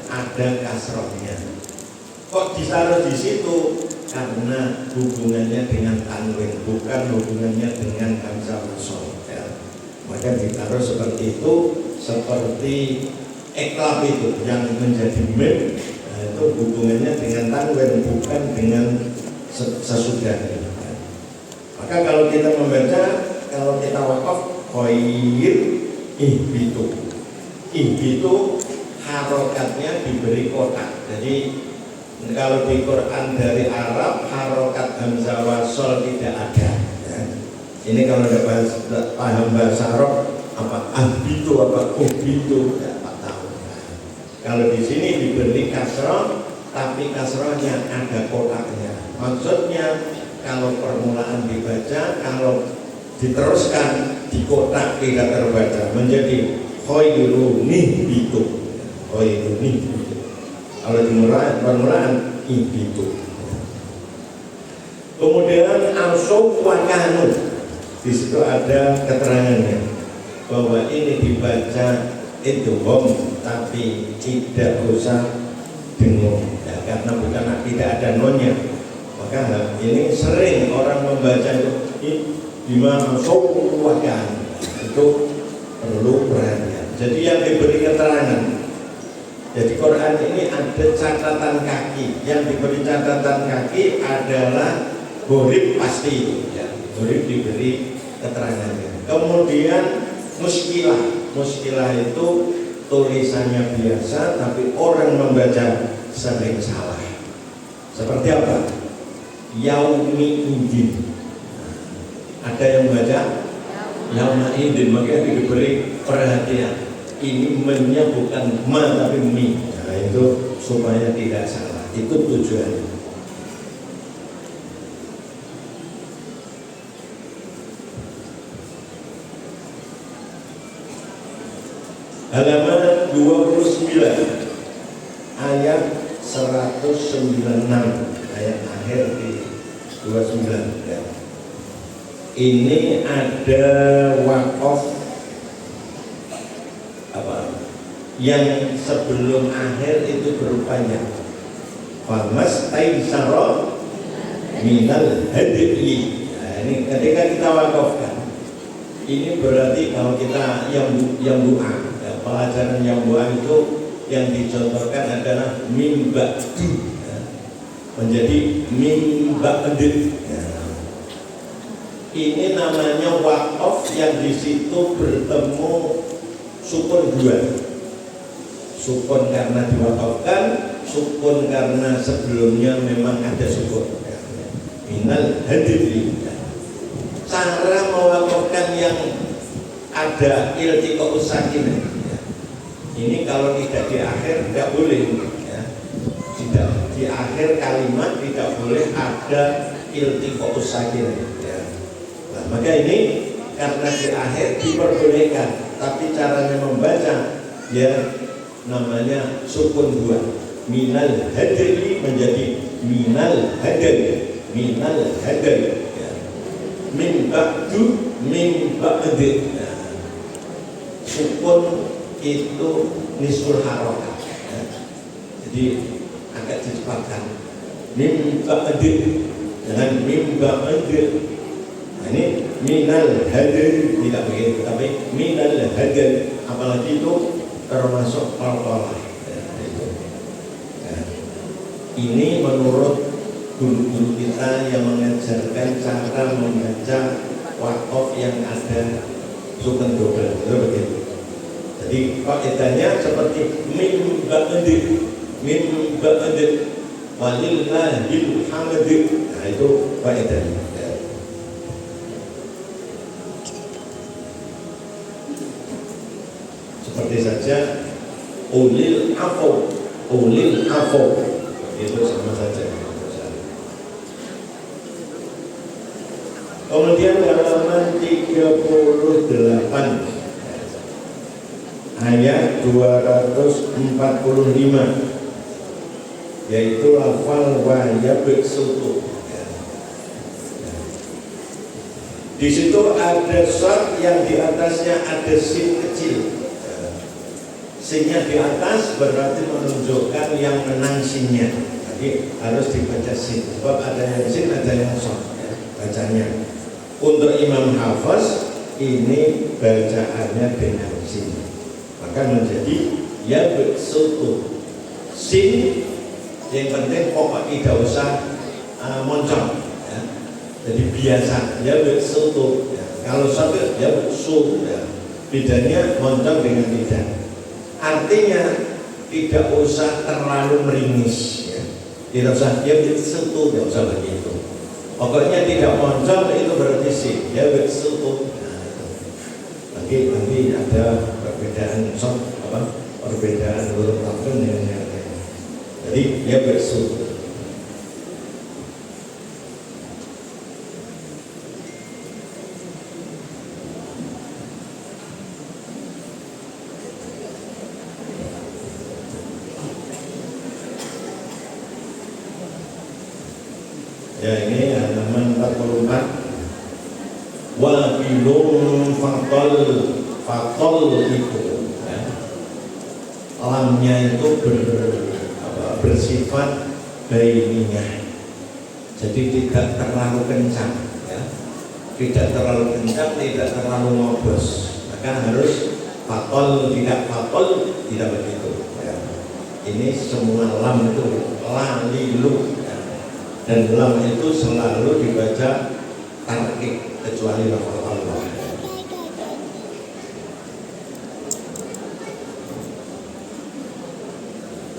ada kasrohnya. Kok ditaruh di situ? Karena hubungannya dengan tanwin, bukan hubungannya dengan hamzah wasal. Ya. Maka ditaruh seperti itu, seperti iklab itu yang menjadi mim, nah, itu hubungannya dengan tanwin, bukan dengan sesudahnya. Maka kalau kita membaca, kalau kita wakaf khair ihbitu harokatnya diberi kotak. Jadi kalau di Quran dari Arab harokat hamzah wasal tidak ada ya. Ini kalau ada paham bahasa Arab ahbitu uhbitu tidak tahu. Kalau di sini diberi kasroh tapi kasrohnya ada kotaknya. Maksudnya kalau permulaan dibaca, kalau diteruskan di kotak tidak terbaca menjadi khairun ihbitu. Kalau di permulaan ihbitu. Kemudian al-sawf wa kanun. Di situ ada keterangannya bahwa ini dibaca idgham tapi tidak usah dengung ya, karena bukan tidak ada nonnya. Maka ini sering orang membaca itu gimana sowakan itu perlu perhatian. Jadi yang diberi keterangan. Jadi Quran ini ada catatan kaki. Yang diberi catatan kaki adalah huruf pasti ya. Huruf diberi keterangannya. Kemudian muskilah muskilah itu tulisannya biasa tapi orang membaca sering salah. Seperti apa? Yaumi idin. Ada yang membaca Yaumi idin, makanya diberi perhatian. Ini mennya bukan ma tapi mi. Nah, itu supaya tidak salah. Itu tujuannya. Halaman 29 ayat 196, ayat akhir di 29 ya. Ini ada wakaf apa yang sebelum akhir itu berupanya famas taisara minal hadi. Nah, ini ketika kita wakafkan, ini berarti kalau kita yang doa ya, pelajaran yang doa itu yang dicontohkan adalah mimba ya, menjadi mimba edit ya. Ini namanya wakaf yang di situ bertemu sukun dua, sukun karena diwakafkan, sukun karena sebelumnya memang ada sukun ya. Minal hadiri ya. Cara mewakafkan yang ada iltiqa usakin ya. Ini kalau tidak di akhir tidak boleh ya. Tidak di akhir kalimat tidak boleh ada iltiqa usakin ya. Nah, maka ini karena di akhir diperbolehkan, tapi caranya membaca ya namanya sukun dua, minal hadri menjadi minal hadri, minal hadri ya. Min ba'du min ba'di ya. Sukun itu nisful harokat ya. Jadi agak dicepatkan min ba'di dengan min ba'di. Nah, ini minal hadri tidak begitu, tapi minal hadri, apalagi itu termasuk qalqalah ya, itu. Ya. Ini menurut guru-guru kita yang mengajarkan cara membaca wakaf yang ada sukun double, itu begitu. Jadi kaidahnya seperti min ba'di walillahil hamd. Nah, itu kaidahnya. Seperti saja ulil afu itu sama saja. Kemudian halaman 38 ayat 245 yaitu lafal wa yabsutu. Di situ ada shad yang di atasnya ada sin kecil. Sinnya di atas berarti menunjukkan yang menang sinnya. Jadi harus dibaca sin. Sebab ada yang sin, ada yang shad ya, bacanya. Untuk Imam Hafiz ini bacaannya dengan sin, maka menjadi ya bersutu sin. Yang penting pokok tidak usah moncong ya. Jadi biasa ya bersutu ya. Kalau shad ya bersu ya. Bedanya moncong dengan tidak. Artinya tidak usah terlalu meringis ya. Tidak usah ya bersutu, tidak usah begitu. Pokoknya tidak moncong itu berarti sih ya bersutu. Nah, nanti ada perbedaan perbedaan huruf lafaz dengan yang lain. Jadi ya bersutu. Ya, ini halaman 44. Wa bilum fatol itu ya. Lamnya itu bersifat bainiyah. Jadi tidak terlalu kencang ya. Tidak terlalu kencang, tidak terlalu ngobos. Maka harus fatol, tidak begitu ya. Ini semua lam itu lalilu. Dan lam itu selalu dibaca tarkik kecuali lafal Allah.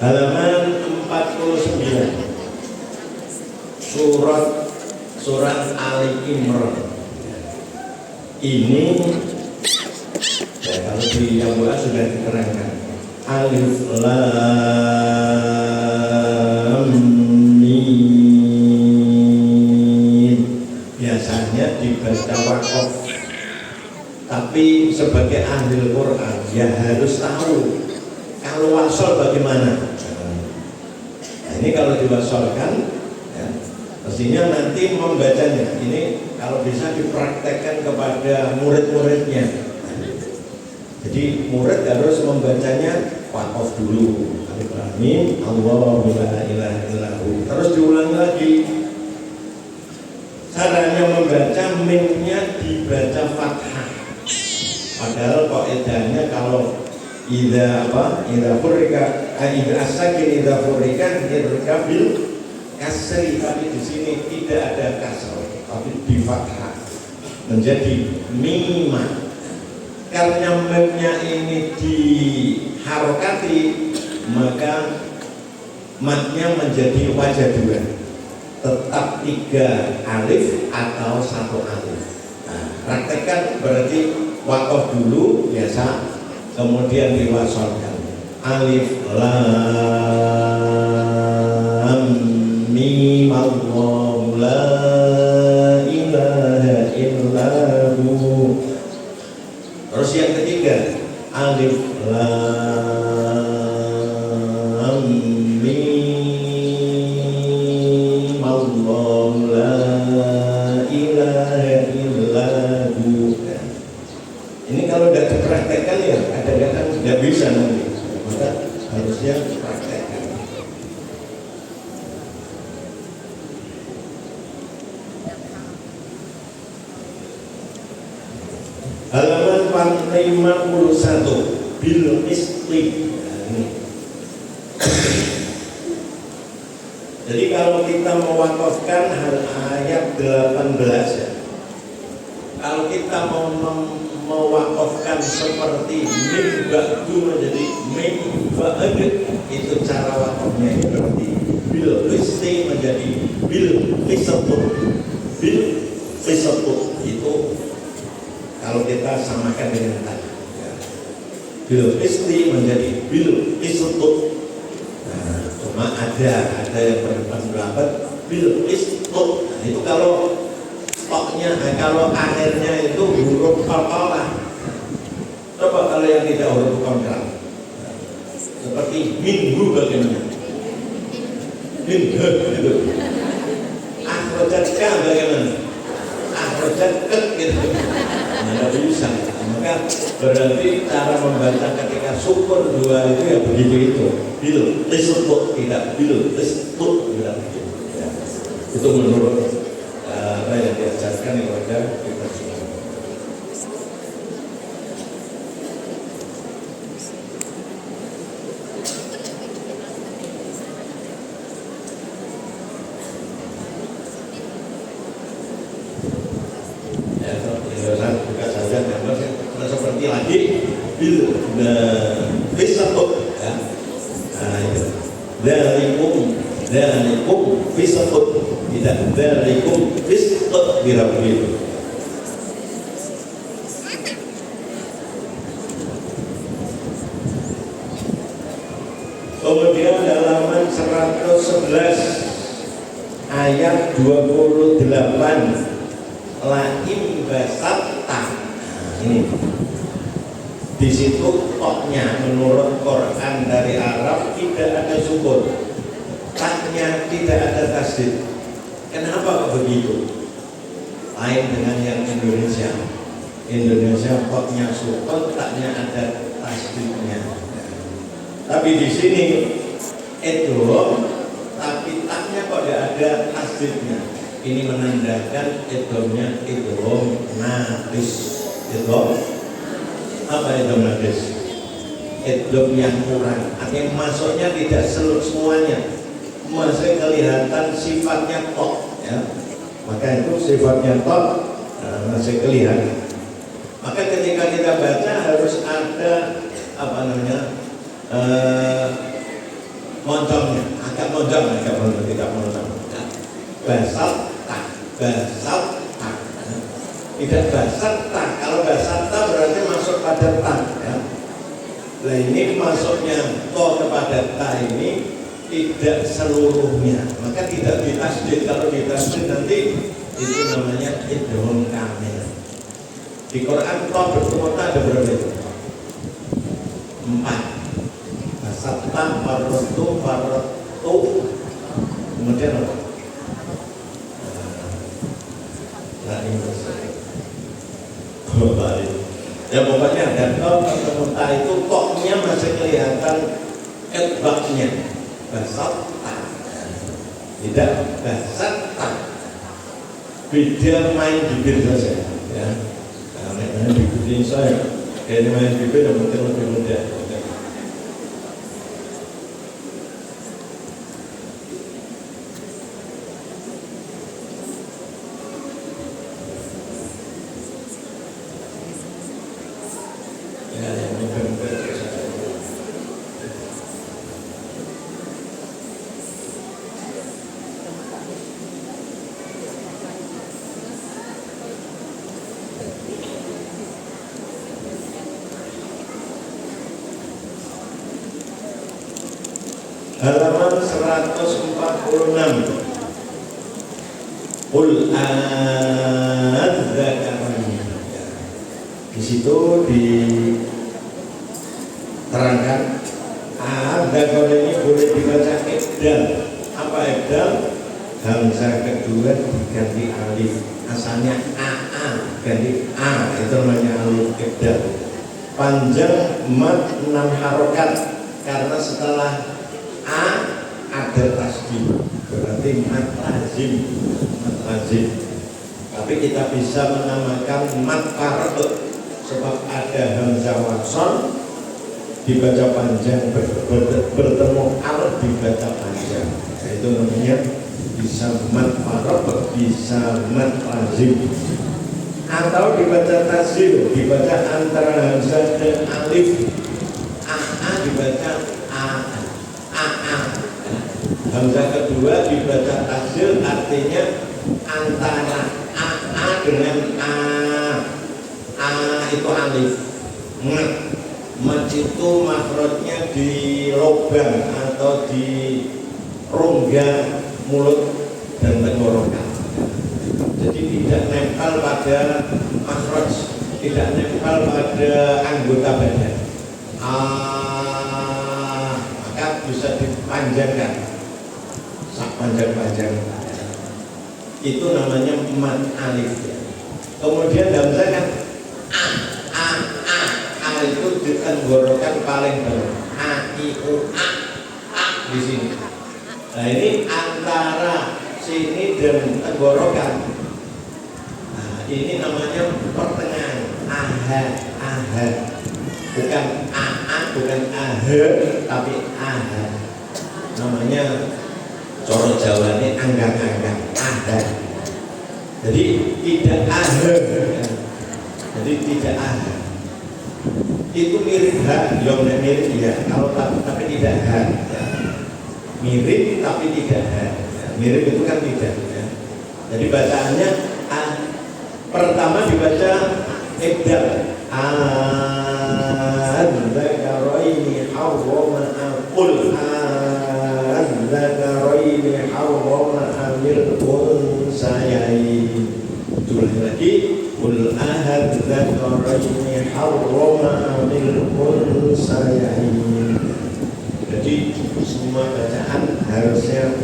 halaman 49, surat Ali Imran. Ini ya, kalau di yang buat sudah diterangkan alif lam mim, biasanya dibaca wakof, tapi sebagai ahli Quran ya harus tahu kalau wasol bagaimana. Nah, ini kalau diwasolkan ya, mestinya nanti membacanya ini kalau bisa dipraktekkan kepada murid-muridnya. Jadi murid harus membacanya wakof dulu, alif lam mim, Allahu la ilaha illahu. Terus diulang lagi. Caranya membaca mimnya dibaca fathah. Padahal kaidahnya kalau idza furika idza asakin idza furika dirka bil kasri, tapi di sini tidak ada kasr, tapi di fathah menjadi mimah. Karena memnya ini diharokati, maka matnya menjadi wajah dua, tetap 3 alif atau 1 alif. Nah, praktekkan berarti wakof dulu biasa, kemudian diwasolkan alif lam mim Allahu la ilaha illahu. Terus yang ketiga alif lam mim Allahu la ilaha illahu. Ini kalau tidak dipraktekkan ya kadang-kadang tidak bisa nanti, maka harusnya praktekkan. Halaman 51 bil isti. Jadi kalau kita mewakafkan ayat 18 ya, kalau kita mau mewakafkan seperti mim ba'du menjadi mim ba'd, itu cara wakafnya seperti bil isti menjadi bil qisatut itu kalau kita samakan dengan tadi ya. Bil isti menjadi bil qisatut. Nah, cuma ada yang berpendapat bil istut. Nah, itu kalau toknya, kalau akhirnya itu huruf qalqalah. Coba kalau yang tidak huruf qalqalah, seperti minggu bagaimana? Minggu gitu. Akhrajatka bagaimana? Akhrajatka gitu. Nah, bisa. Maka berarti cara membaca ketika syukur 2 itu ya begitu itu. Bil istut, tidak bil istut bilang gitu. Ya. Itu menurut apa yang diajarkan kepada kita semua. Ya, kalau buka saja gambar seperti lagi bil fisatut ya. Nah, itu. Dalikum fisatut, tidak dalikum fisatut begitu. Kemudian halaman 111 ayat 28 laim basatta. Ini di situ toknya menurut Quran dari Arab tidak ada sukun, taknya tidak ada tasdid. Kenapa begitu? Lain dengan yang Indonesia. Indonesia toknya sukun, taknya ada tasdidnya. Tapi di sini idgham, tapi taknya kok tidak ada tasdidnya. Ini menandakan idghamnya idgham naqis. Idgham apa idgham naqis? Idgham yang kurang. Artinya masuknya tidak semuanya, masih kelihatan sifatnya tok ya. Maka itu sifatnya tok masih kelihatan. Maka ketika kita baca harus ada apa namanya basata, basata. Tidak basata. Kalau basata berarti masuk pada ta, ya. Nah ini masuknya ko kepada ta ini tidak seluruhnya, maka tidak ditasdid. Kalau ditasdid nanti itu namanya idgham kamil. Di Quran ko bertemu ta ada berapa itu? 4. Basata, farrotu, farrotu, kemudian apa? Nah ini ya pokoknya dan kau bertemu ta itu koknya masih kelihatan etbaknya basata, tidak basata. Beda main bibir saja, ya. Nah, main bibir saya, kayaknya main bibir yang mungkin lebih mudah. Halaman 146. Qul adzzakarani. Di situ diterangkan adzzakarani ini boleh dibaca ibdal. Apa ibdal? Hamzah kedua diganti alif. Asalnya aa ganti a, itu namanya alif ibdal. Panjang mat 6 harokat karena setelah a ada tasdid, berarti mat lazim, mat lazim. Tapi kita bisa menamakan mat fard sebab ada hamzah wasl dibaca panjang, bertemu al dibaca panjang. Itu namanya bisa mat fard, bisa mat lazim. Atau dibaca tazil, dibaca antara hamzah dan alif. A dibaca a. Hamzah kedua dibaca tazil, artinya antara a dengan a itu alif. Mat itu makhrajnya di lubang atau di rongga mulut dan tenggorokan. Jadi tidak nempel pada makhraj, tidak nempel pada anggota badan. Maka bisa dipanjangkan panjang-panjang. Itu namanya mat alif. Kemudian hamzah kan a itu di tenggorokan paling bawah. A I U a di sini. Nah ini antara sini dan tenggorokan. Nah ini namanya pertengahan. Aha. Bukan bukan tapi aha. Namanya coro Jawa ini anggang-anggang, ada. Jadi tidak ada, jadi tidak ada. Itu mirip ha, yang mirip ya. Kalau tapi tidak ha, ya. Mirip tapi tidak ha. Ya. Mirip itu kan tidak. Ya. Jadi bacaannya pertama dibaca ibdal. Adzakaraini harrama aqul adzakaraini harrama amil unsayain. Tulis lagi qul adzakaraini harrama amil unsayain. Jadi semua bacaan harusnya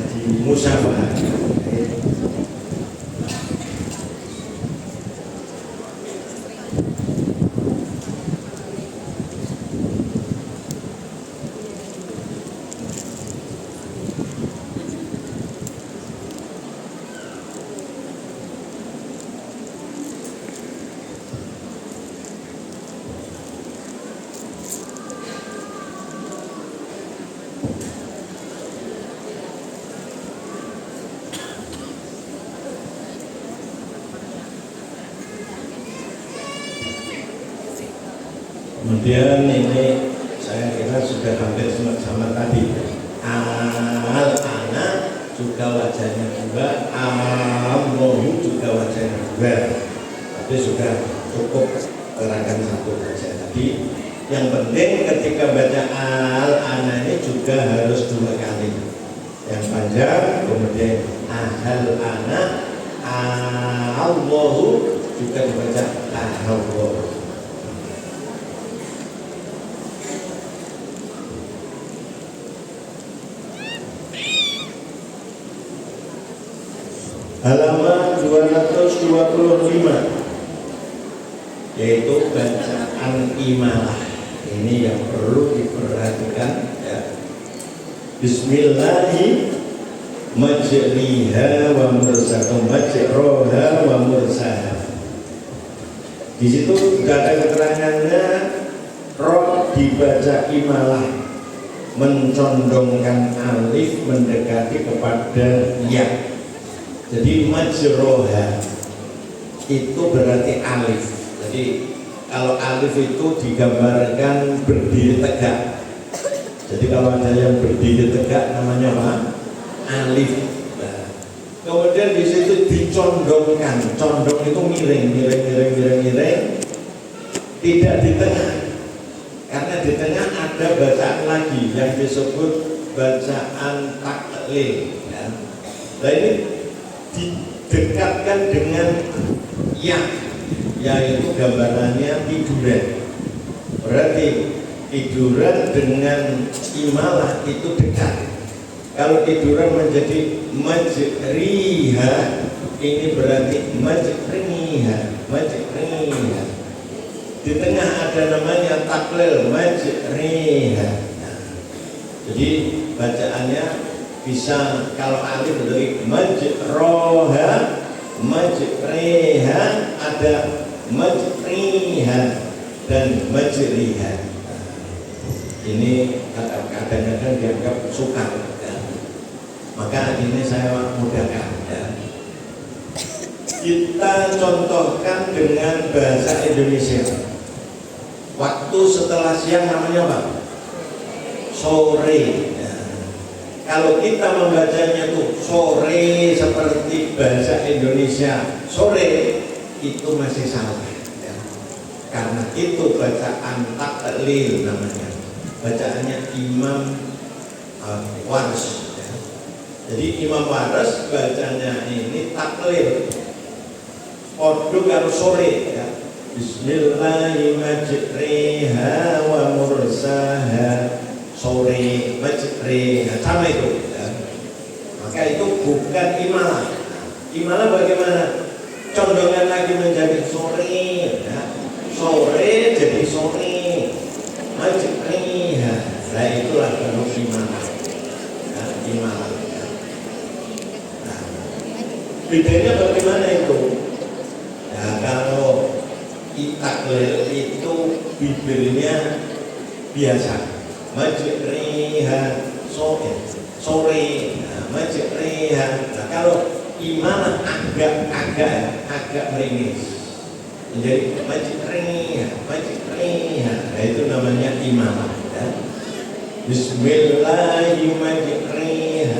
dimusyafahah. Kemudian ini saya kira sudah hampir sama tadi. Al-ana juga wajahnya dua, Allahu juga wajahnya dua. Tapi sudah cukup gerakan satu saja tadi. Yang penting ketika baca al-ana ini juga harus dua kali. Yang panjang, kemudian al-ana, Allahu juga dibaca Allahu. Halaman 225, yaitu bacaan imalah. Ini yang perlu diperhatikan ya. Bismillahi majriha wa mursaha, majroha wa mursaha. Di situ sudah ada keterangannya, roh dibaca imalah, mencondongkan alif mendekati kepada ya. Jadi majroha itu berarti alif. Jadi kalau alif itu digambarkan berdiri tegak. Jadi kalau ada yang berdiri tegak namanya apa? Alif. Nah, kemudian di situ dicondongkan. Condong itu miring, tidak di tengah. Karena di tengah ada bacaan lagi yang disebut bacaan taklil. Ya. Nah ini didekatkan dengan ya, yaitu gambarannya tiduran. Berarti tiduran dengan imalah itu dekat. Kalau tiduran menjadi majriha, ini berarti majriha. Di tengah ada namanya taklil, majriha. Nah, jadi bacaannya bisa kalau alif dari majroha, majriha, ada majriha dan majriha. Ini kadang-kadang dianggap sukar ya. Maka ini saya mudahkan ya. Kita contohkan dengan bahasa Indonesia. Waktu setelah siang namanya apa? Sore ya. Kalau kita membacanya tuh sore seperti bahasa Indonesia sore, itu masih salah ya. Karena itu bacaan taklil namanya, bacaannya Imam Waras ya. Jadi Imam Waras bacanya ini taklil ordu kalau sore ya. Bismillahirrahmanirrahim wa mursaha, sore majriha, sama itu ya. Maka itu bukan imalah. Imalah bagaimana? Condongan lagi menjadi sore ya. Sore jadi sore majriha. Nah itulah kalau imalah ya, imalah ya. Nah, bedanya bagaimana itu? Nah kalau taklil itu bibirnya biasa majriha sore majriha. Nah kalau imalah agak meringis menjadi majriha. Nah itu namanya imalah ya. Bismillahirrahmanirrahim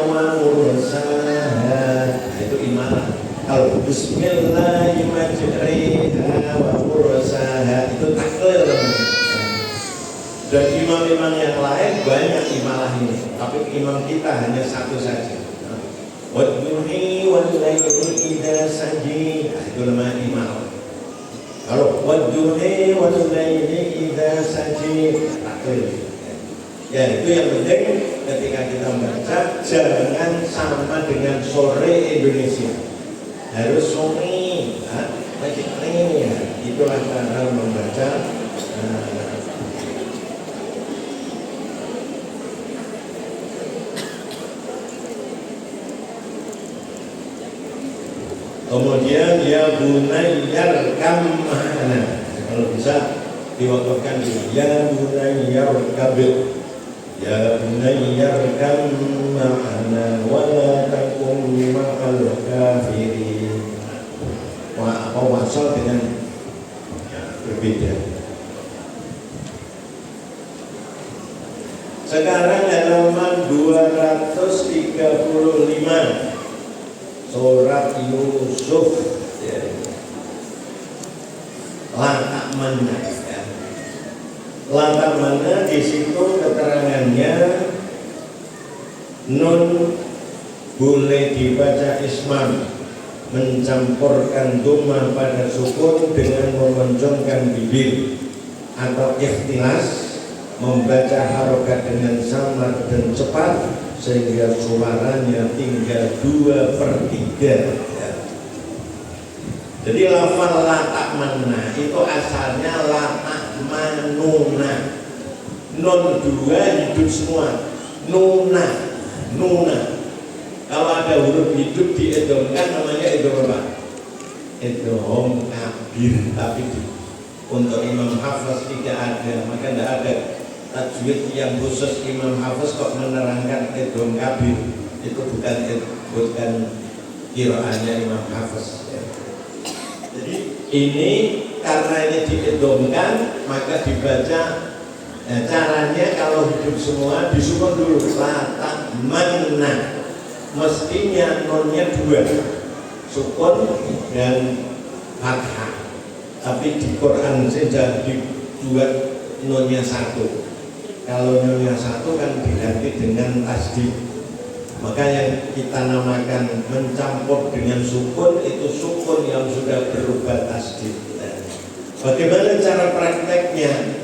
wa mursaha, nah itu imalah. Kalau bismillahirrahmanirrahim wa mursaha itu taklil. Dan imam-imam yang lain banyak imalah ini, tapi imam kita hanya satu saja. Wadduhi wal laili idza saji, itu namanya imalah. Kalau wadduhi wal laili idza saji taklil. Ya itu yang penting ketika kita membaca, jangan sama dengan sore Indonesia. Harus sore, ya. Itulah cara membaca. Kemudian ya bunayyar kam ma'ana. Kalau bisa diwakafkan di ya bunayyar kabil. Ya bunayyar kam ma'ana wa la takum ma'al kafirin. Apa wasal dengan berbeda. Sekarang halaman 235 surat Yusuf ya. Langkah mana ya. Langkah mana di situ keterangannya nun boleh dibaca isman mencampurkan dhamma pada sukun dengan memoncongkan bibir, atau ikhtilas membaca harokat dengan samar dan cepat sehingga suaranya tinggal 2/3 ya. Jadi lafal latak mana itu asalnya latak manuna, nun 2 hidup semua, nuna. Kalau ada huruf hidup diidghamkan namanya idgham apa? Idgham kabir. Tapi untuk Imam Hafiz tidak ada, maka tidak ada tajwid yang khusus Imam Hafiz kok menerangkan idgham kabir. Itu bukan qiraatnya Imam Hafiz ya. Jadi ini karena ini diidghamkan maka dibaca caranya kalau hidup semua disukun dulu latak manna. Mestinya nonnya 2 sukun dan fathah, tapi di Quran saja dibuat nonnya 1. Kalau nonnya 1 kan diganti dengan tasdid, maka yang kita namakan mencampur dengan sukun itu sukun yang sudah berubah tasdid. Bagaimana cara prakteknya?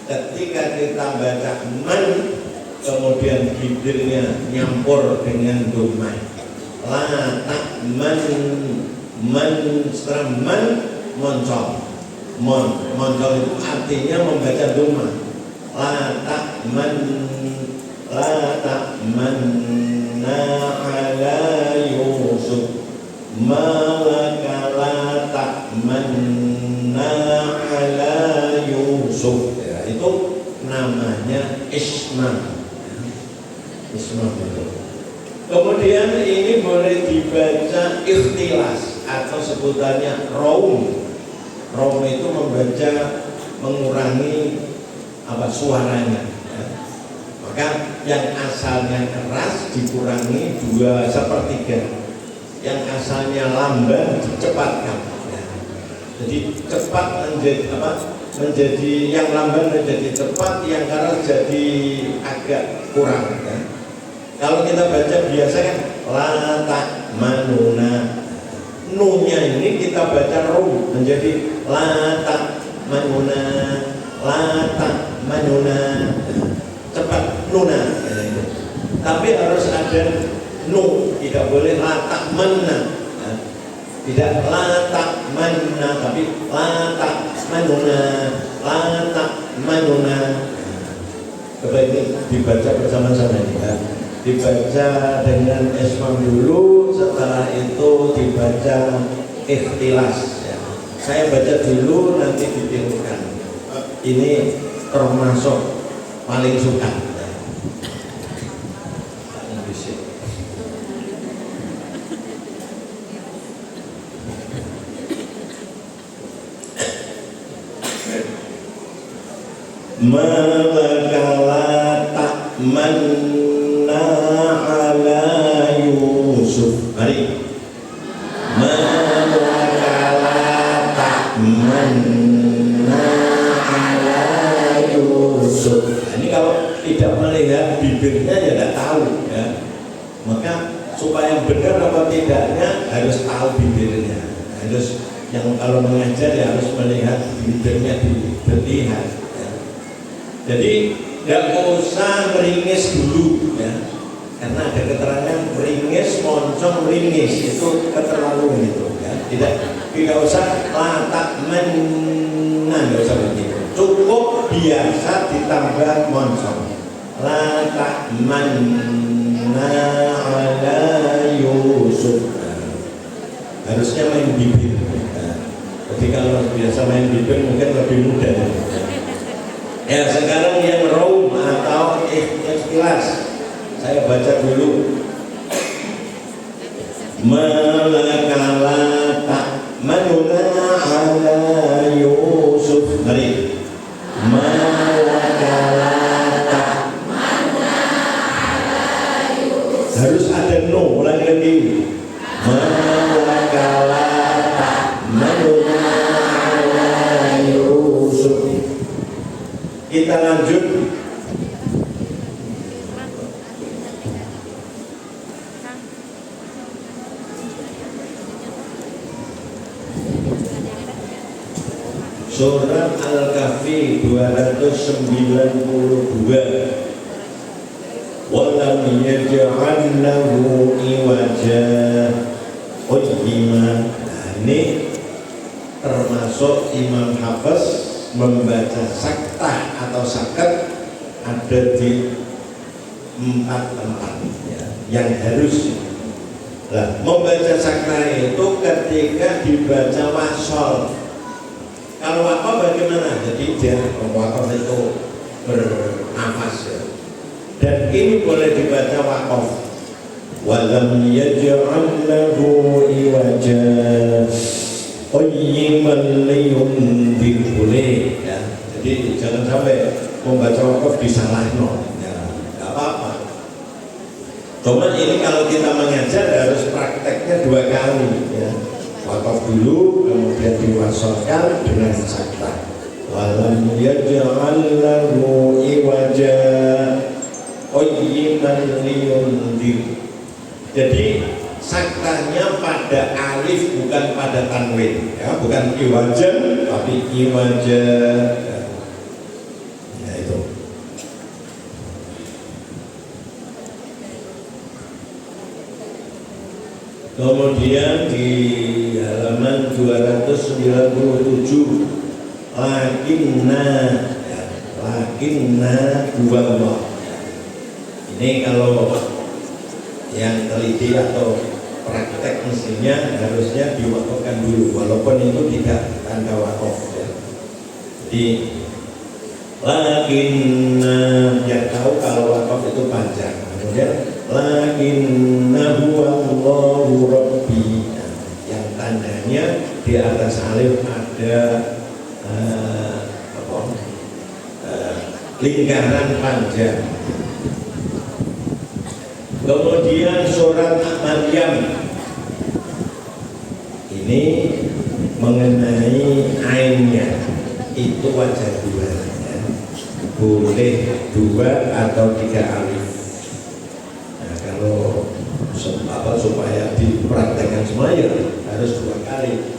Ketika kita baca man kemudian bibirnya nyampur dengan dhamma, la tak man setelah man moncong, moncong itu artinya membaca dhamma, la tak manna ala Yusuf malaka la tak manna ala Yusuf ya, itu namanya isma. Kemudian ini boleh dibaca ikhtilas atau sebutannya raum. Raum itu membaca mengurangi suaranya ya. Maka yang asalnya keras dikurangi 2/3, yang asalnya lamban dicepatkan ya. Jadi cepat menjadi menjadi yang lamban menjadi cepat, yang keras jadi agak kurang ya. Kalau kita baca biasa kan latak manuna, nunya ini kita baca rum menjadi latak manuna, cepat nuna ya. Tapi harus ada nu, tidak boleh latak manna ya. Tidak latak manna, tapi latak manuna. Coba ini dibaca bersama-sama ya. Dibaca dengan ismam dulu, setelah itu dibaca ikhtilas ya. Saya baca dulu nanti ditirukan. Ini termasuk paling suka ya. Malakala tak manna ala Yusuf. Mari. Malakala tak manna ala Yusuf. Nah, ini kalau tidak melihat bibirnya ya tidak tahu ya. Maka supaya benar apa tidaknya harus tahu bibirnya. Harus yang kalau mengajar ya harus melihat bibirnya dilihat. Jadi tidak usah meringis dulu ya, karena ada keterangan meringis, moncong, meringis itu keterlaluan gitu ya. Tidak usah latak menna, tidak usah begitu. Cukup biasa ditambah moncong. Latak manna ala Yusuf. Harusnya main bibir. Jadi kalau biasa main bibir mungkin lebih mudah. Ya sekarang yang raum atau ikhtilas saya baca dulu. Malakala tak manuna ala Yusuf. Mari. Malakala tak manuna ala Kita lanjut. Surat Al-Kahfi 292. Walam yaj'al lahu iwaja qayyima. Ini termasuk Imam Hafiz membaca sakta atau sakat ada di 4 tempat ya, yang harus. Nah, membaca sakta itu ketika dibaca wasol. Kalau wakaf bagaimana? Jadi dia wakaf itu bernafas ya. Dan ini boleh dibaca wakaf. Walam yaj'al lahu iwaja qayyiman liyundir, boleh ya. Jadi jangan sampai membaca wakaf disalahno ya, nggak apa-apa. Cuma ini kalau kita mengajar harus prakteknya 2 kali ya. Wakaf dulu kemudian diwasolkan dengan sakta. Walam yaj'al lahu iwaja qayyiman liyundir. Jadi saktanya pada alif bukan pada tanwin ya, bukan iwajan tapi iwaja ya, itu. Kemudian di halaman 297 lakinna ya, lakinna huwallah. Ini kalau yang teliti atau praktek mestinya harusnya diwakafkan dulu, walaupun itu tidak tanda wakaf ya. Jadi lakinna, yang tahu kalau wakaf itu panjang. Kemudian lakinna huwallahu rabbi, nah, yang tandanya di atas alif ada lingkaran panjang. Kemudian surat Maryam ini mengenai ainnya itu wajah 2 ya. Boleh 2 atau 3 alif. Nah, kalau supaya dipraktekkan semua ya harus 2 kali.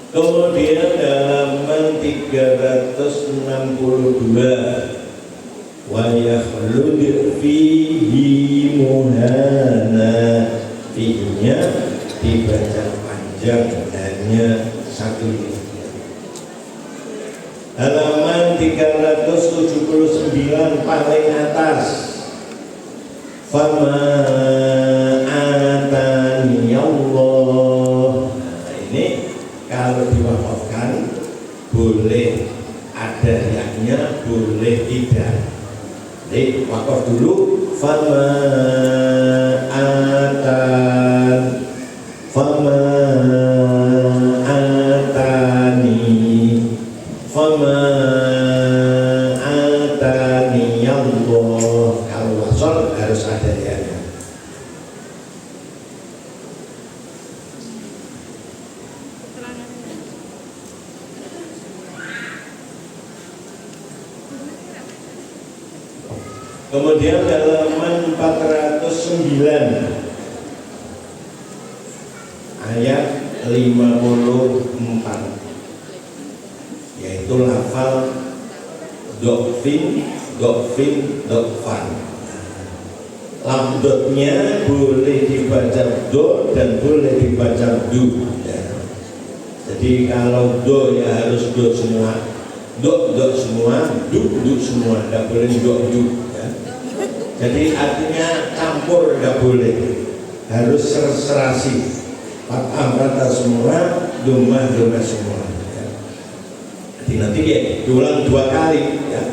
Kemudian halaman 362 wa yakhlud fihi muhana, fihinya dibaca panjang hanya 1 halaman 379 paling atas. Fama atani Allah. Nah, ini kalau diwakafkan boleh ada yaknya, boleh tidak. Jadi wakaf dulu. Fama atani Allah. Kalau wasol harus ada yaknya. Kemudian halaman 409 ayat 54, yaitu lafal dokfin, dokfan. Lamdotnya boleh dibaca do dan boleh dibaca du ya. Jadi kalau do ya harus do semua, do semua, du semua, tidak boleh du ya. Jadi artinya campur tidak boleh, harus serasi, fathah semua, doma semua ya. nanti ya diulang 2 kali ya.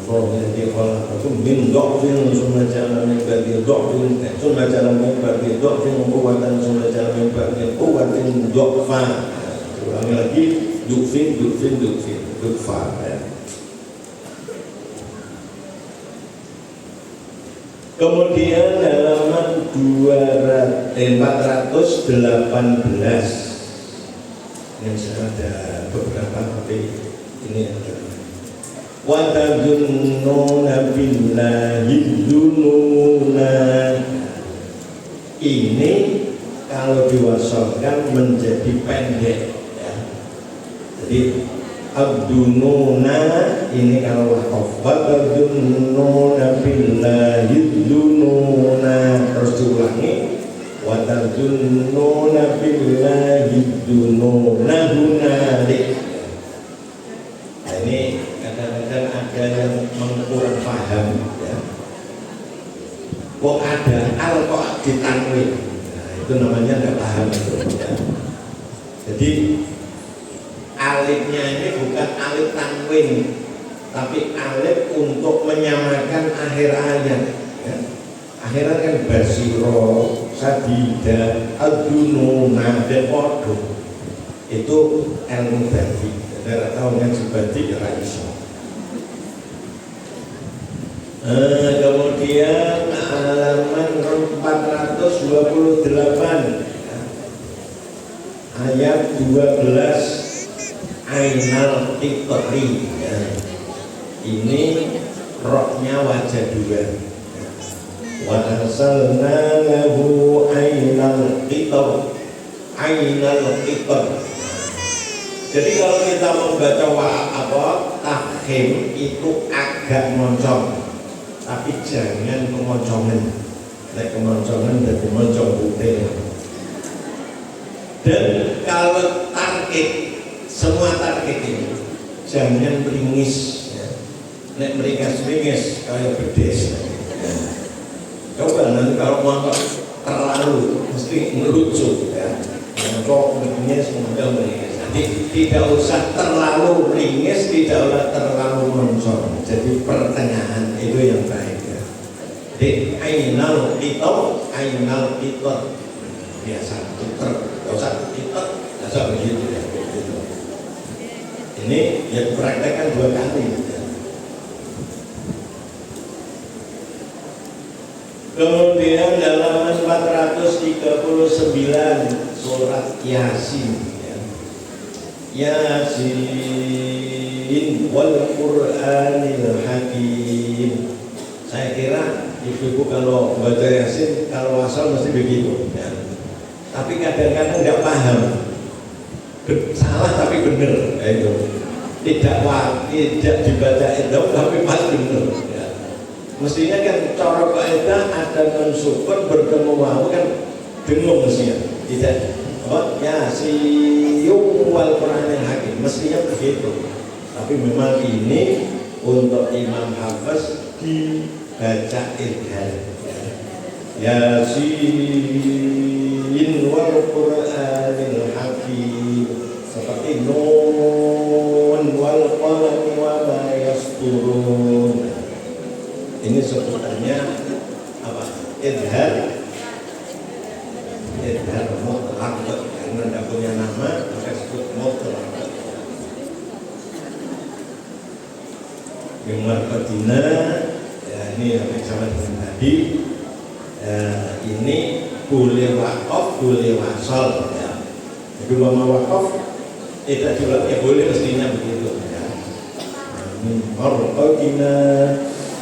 Allahumma qala min dhafin summa ja'ala min ba'di dhafin summa ja'ala min ba'di dhafin quwwatan summa ja'ala min ba'di quwwatin dhafan. Ulangi lagi dhafin dhafan ya. Kemudian halaman 418 yang ada beberapa tapi ini ada wa tazunnuna billahi dzununa. Ini kalau diwasalkan menjadi pendek ya. Jadi abdununa ini kalau waqaf wa tazunnuna billahi dzununa, terus diulangi wa tazunnuna billahi dzununa hunalik. Nah, ini kadang-kadang ada yang kurang paham ya. Kok ada al kok ditanwin. Nah, itu namanya enggak paham itu ya. Jadi alifnya ini bukan alif tanwin, tapi alif untuk menyamakan akhir ayat ya. Akhirnya kan basiro, sadida, adununa, dan podo. Itu ilmu batik. Tidak tahu yang sebatik ya iso. Kemudian halaman 428 ayat 12 Ainal Fitri ya. Ini roknya wajah 2 wa arsalna lahu ainal fitr. Jadi kalau kita membaca takhim itu agak moncong, tapi jangan kemoncongan. Nek kemoncongan dari moncong putih. Dan kalau tarkib, semua tarkib ini jangan meringis ya. Nek meringis kayak bedes ya. Coba nanti kalau mau terlalu mesti melucu ya. Kok meringis model meringis. Jadi tidak usah terlalu meringis, tidak usah terlalu moncong. Jadi pertengahan itu yang baik ya. Jadi ainal fitr biasa fitr, tidak usah fitr, tidak usah begitu ya. Begitu. Ini ya praktekkan 2 kali ya. Kemudian halaman 439 surat Yasin ya. Yasin wal Qur'anil Hakim. Saya kira ibu-ibu kalau baca Yasin kalau asal mesti begitu ya. Tapi kadang-kadang nggak paham. Salah tapi benar ya itu. Tidak dibaca itu tapi pas benar ya. Mestinya kan cara kaidah ada non sukun bertemu wawu kan dengung mestinya. Tidak Yasin wal Qur'anil Hakim mestinya begitu. Tapi memang ini untuk Imam Hafiz dibaca idgham. Yasin wal Qur'anil Hakim seperti nun wal qalami wa ma yasturun. Ini sebutannya apa? Idgham mutlaq karena tidak punya nama maka disebut mutlaq. Yang markatina ya, ini yang sama dengan tadi ya, ini boleh waqaf boleh wasal ya. Jadi mama waqaf tidak juga ya boleh mestinya begitu ya. Markatina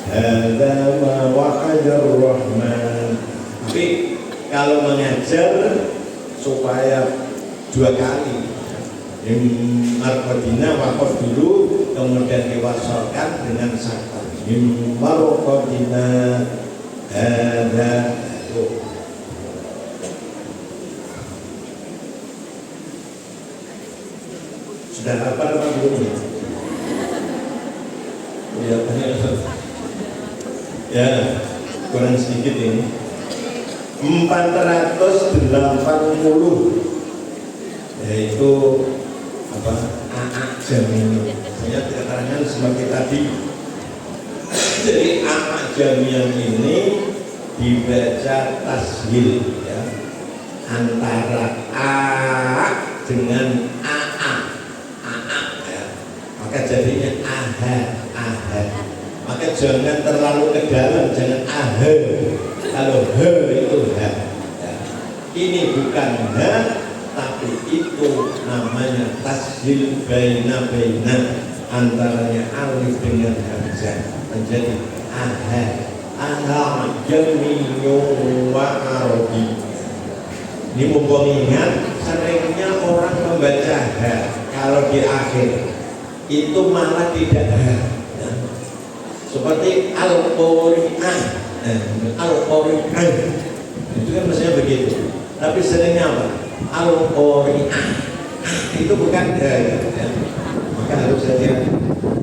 hadza ma wa'ada ar-Rahman. Tapi kalau mengajar supaya 2 kali yang markodina wakaf dulu kemudian diwasalkan dengan sakit markodina ada sudah apa belum ya kurang sedikit ini 480 yaitu apa? jamiyun. Saya keterangan seperti tadi. Jadi jamiyun ini dibaca tashil ya, antara a dengan aa ya. Maka jadinya ahad. Maka jangan terlalu ke dalam, jangan ahad. Kalau he itu ha ya. Ini bukan ha, tapi itu namanya tashil baina antaranya alif dengan hamzah menjadi ahad. Jamiyun wa arabi. Ini mumpung ingat, seringnya orang membaca ha kalau di akhir itu malah tidak ha ya. Seperti al-qari'ah itu kan mestinya begitu, tapi seringnya apa? Al-qari'ah itu bukan ha ya. Maka harus hati-hati.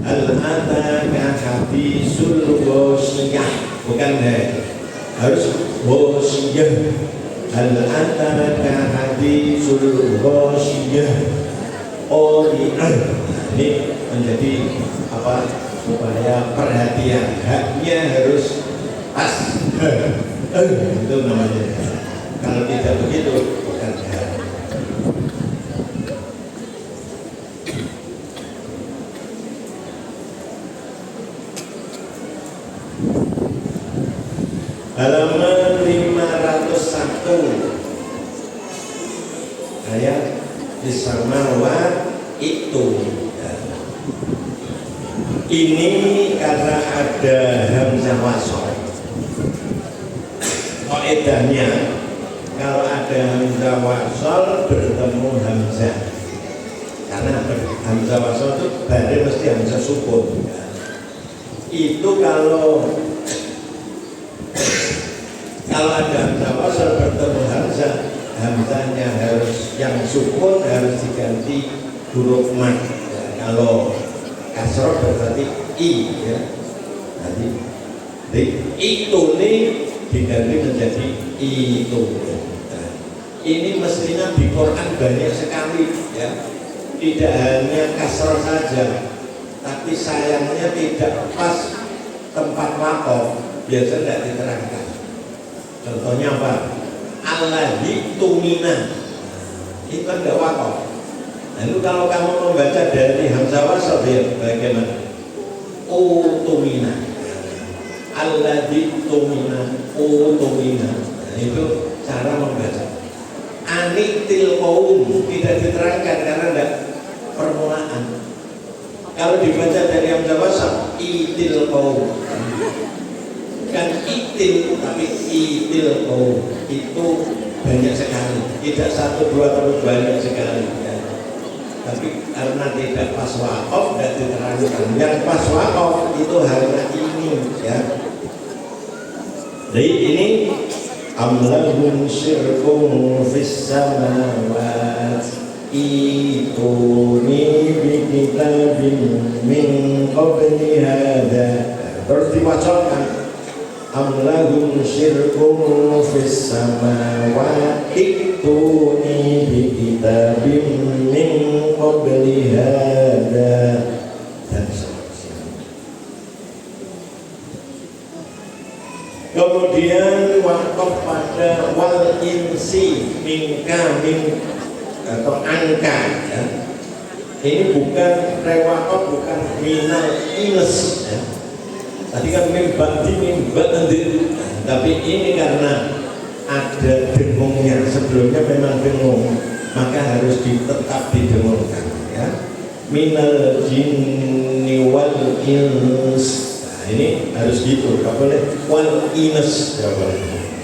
Al-ataka hadisul ghasyiyah, bukan harus ghasyiyah. Al-ataka hadisul ghasyiyah. Ini menjadi apa? Supaya perhatian haknya harus pas. Itu namanya. Kalau tidak begitu bukan hak. Halaman 501 ayat Issamawat itu ya. Ini karena ada hamzah wasol. Kaidahnya kalau ada hamzah wasol bertemu hamzah, karena hamzah wasol itu bareng mesti hamzah sukun ya. Itu kalau ada hamzah wasol bertemu hamzah, hamzahnya harus yang sukun harus diganti huruf mat ya. Kalau kasroh berarti i ya. Nanti itu nih diganti menjadi itu ya. Nah, ini mestinya di Quran banyak sekali ya. Tidak hanya kasroh saja, tapi sayangnya tidak pas tempat waqaf, biasa tidak diterangkan. Contohnya apa? Allazi tumina, itu kan tidak waqaf. Lalu kalau kamu membaca dari hamzah wasl ya bagaimana? Tumina, allazi tumina, tumina. Nah, itu cara membaca. Anitil qaum tidak diterangkan karena tidak permulaan. Kalau dibaca dari hamzah wasl, itil qaum. Bukan itil tapi itil qaum. Itu banyak sekali, tidak satu dua tapi banyak sekali ya. Tapi karena tidak pas waqaf dan diterangkan. Yang pas waqaf itu hanya ini ya. Jadi ini amlahum syirkum fis samawat ituni bi kitabin min qabli hada. Terus dibacakan amlahum syirkum fis samawat ituni bi kitabin min qabli hada dan seterusnya. Kemudian waqaf pada wal insi minka min atau angka ya. Ini bukan rewaqaf, bukan minal ines ya. Tadi kan mimbat nanti, tapi ini karena ada dengungnya, sebelumnya memang dengung, maka harus tetap didengungkan ya. Minal jinni wal ins. Nah, ini harus gitu, nggak boleh wal ins, nggak boleh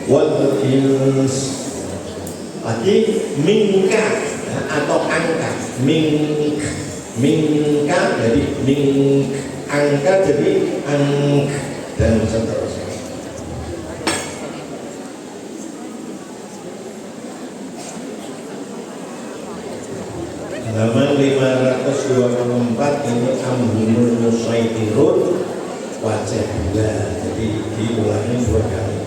wal ins. Lagi minka ya, atau angka minka jadi angka jadi angk dan seterusnya. Halaman 524 ini amhumul musaitirun wajah dua, jadi diulangi dua kali.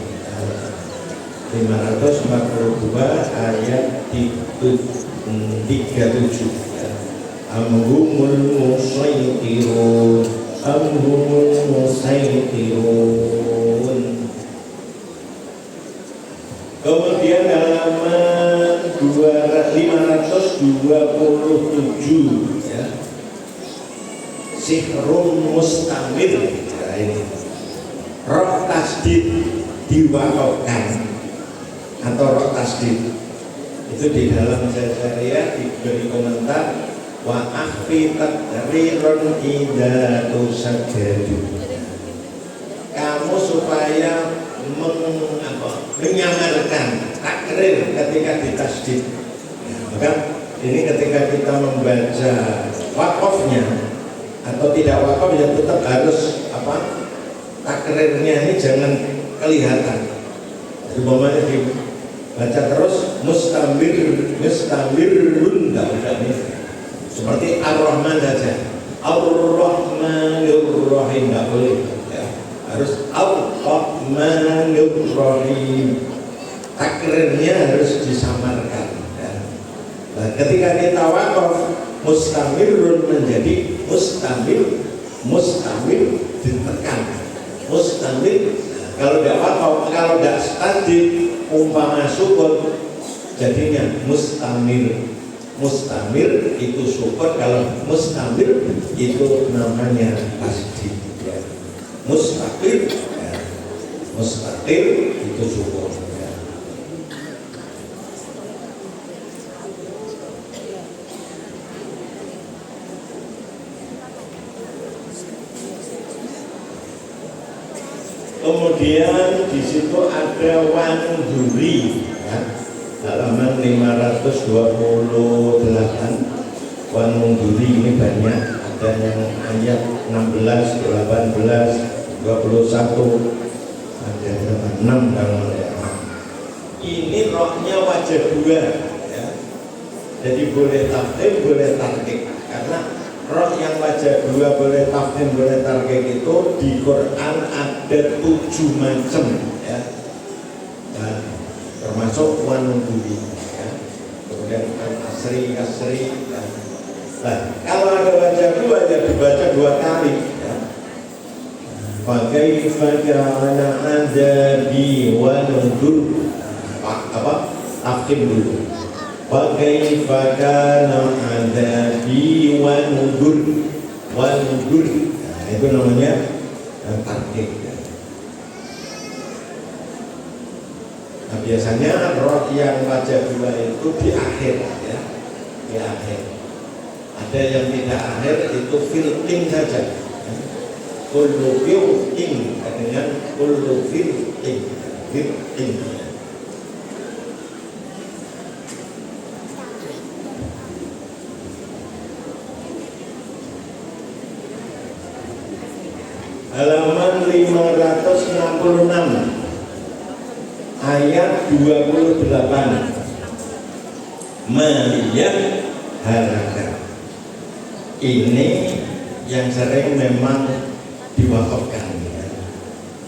542 ayat 37 ya. amhumul musaytirun amhumul musaytirun. Kemudian halaman 527 ya. Sihrun mustamir. Nah, ini roh tasdid diwakafkan atau roh tasdid itu di dalam saya diberi komentar wa akhfi tadrirun idza tusajjadu. Kamu supaya menyamarkan takrir ketika ditasdid. Maka ini ketika kita membaca wakafnya atau tidak wakaf ya tetap harus takrirnya ini jangan kelihatan. Jadi umpamanya dibaca terus mustamirun tidak usah nih. Seperti Ar-Rahman saja, Ar-Rahmanir-Rahim tidak boleh ya. Harus Ar-Rahmanir-Rahim. Takrirnya harus disamarkan ya. Nah, ketika kita wakaf mustamirun menjadi mustamir ditekan mustamir. Kalau tidak wakaf, kalau tidak tasdid umpama sukun jadinya mustamir itu sukun, kalau mustamir itu namanya tasdid ya. Mustaqir itu sukun ya. Kemudian di situ ada Wanduri ya. Halaman 528 Wanduri ini banyak, ada yang ayat 16, 18, 21, ada 6 kalau ya. Ini rohnya wajah dua ya. Jadi boleh tafsir, boleh tarkik. Karena roh yang wajah dua boleh tafsir, boleh tarkik itu di Quran ada 7 macam ya. Nah, termasuk Wanduri ya. Kemudian asri ya. Nah, kalau ada wajah dua ya dibaca 2 kali ya. Fakaifa kana adabi wa nuzur. Tafsir dulu. Fakaifa kana adabi wa nuzur. Nah, itu namanya tarkik ya. Nah, biasanya roh yang wajah dua itu di akhir ya. Di akhir. Ada yang tidak akhir itu filting saja. Kullu filting dengan kullu filting. Halaman 566 ayat 28 Maliyah halaka. Ini yang sering memang diwakafkan ya.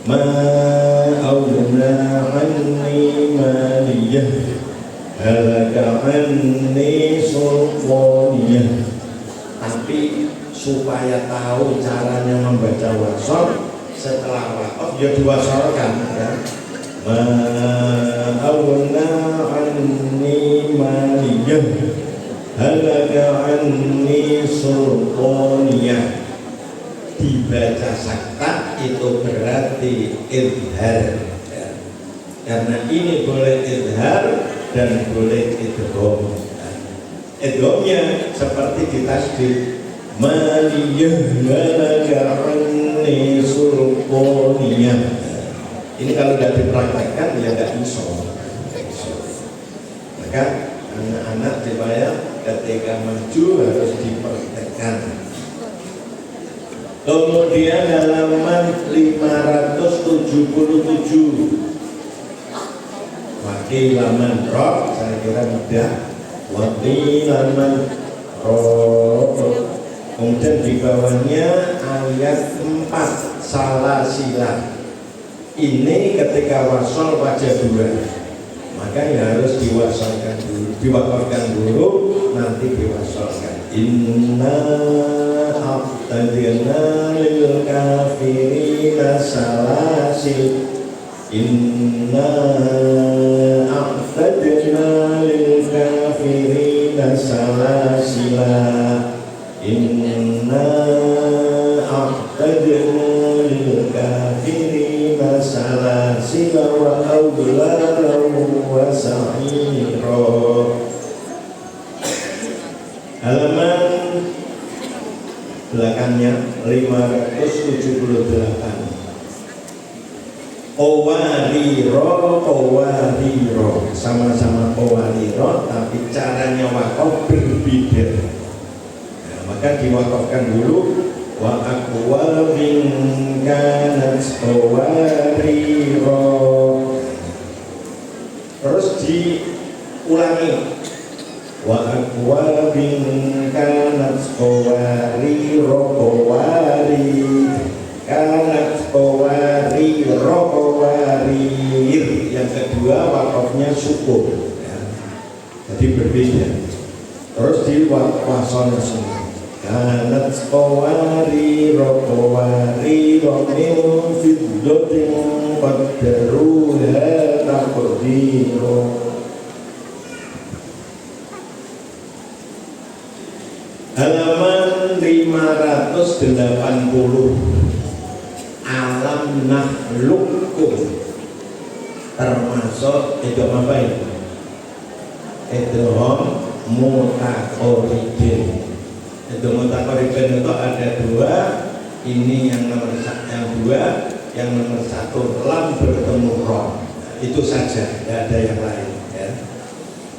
Ma'auna anni maliyah halaka anni sultaniyah. Tapi supaya tahu caranya membaca wasol setelah wakaf ya diwasolkan ya. Ma'auna anni maliyah halaka anni sultaniyah. Dibaca sakta itu berarti idhar ya. Karena ini boleh idhar dan boleh idgham. Idghamnya seperti di tasdid maliyah halaka anni sultaniyah. Ini kalau tidak dipraktekkan ya tidak bisa. Maka anak-anak supaya ketika maju harus dipraktekkan. Kemudian halaman 577 wakilaman roh, saya kira mudah. Wakilaman roh. Kemudian di bawahnya ayat 4 salah sila. Ini ketika wasol wajah dua, maka ya harus diwasolkan dulu, diwakafkan dulu, nanti diwasolkan. Inna a'tadna lil kafirina salasil. Inna a'tadna lil kafirina salasila. Inna a'tadna lil kafirina salasila wa awlalan wa sa'ira. Halaman belakangnya 578. Qawariro, sama-sama qawariro, tapi caranya wakaf berbeda. Nah, maka diwakafkan dulu wa aqwabin kanat qawariro. Terus diulangi wa aqwabin kanat qawariro kanat qawariro qawarir. Yang kedua wakafnya sukun ya. Jadi berbeda. Terus di wasona semua kanat qawariro min fiddatin qaddaruha taqdiro. Halaman 580. Alam nakhluqkum, termasuk itu apa ini? Idgham mutaqarribin. Idgham mutaqarribin itu ada dua. Ini yang nomor dua, yang nomor satu lam bertemu ro. Itu saja, tidak ada yang lain. Ya.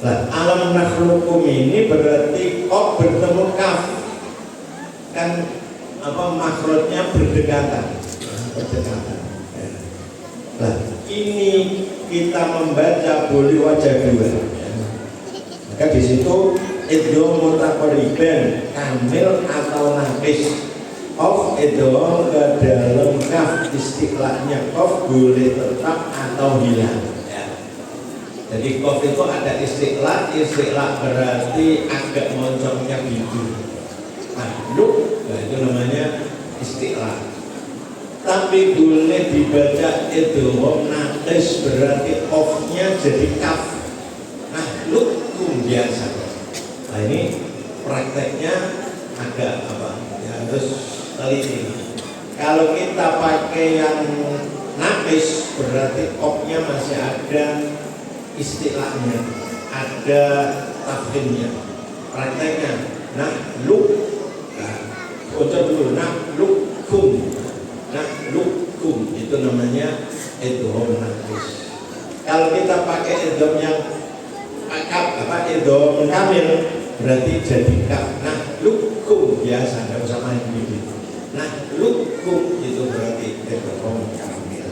Nah, alam nakhluqkum ini berarti qaf bertemu kaf, kan apa makhrajnya berdekatan. Ya. Nah, ini kita membaca boleh wajah dua. Ya. Maka di situ idgham mutaqarribin kamil atau naqis. Qaf idgham ke dalam kaf, istiqlahnya qaf boleh tetap atau hilang. Ya. Jadi qaf itu ada istiqlah berarti agak moncongnya gitu. Nah, itu namanya istiqlah. Tapi boleh dibaca idgham naqis berarti qafnya jadi kaf. Nah, biasa. Nah, ini prakteknya agak apa? Ya, terus kali ini. Kalau kita pakai yang naqis berarti qafnya masih ada istilahnya, ada tafkhimnya. Prakteknya ucap dulu nakhluqkum itu namanya idgham naqis. Kalau kita pakai idgham yang idgham kamil berarti jadi kaf. Nakhluqkum biasa, enggak usah main begitu. Nakhluqkum itu berarti idgham kamil.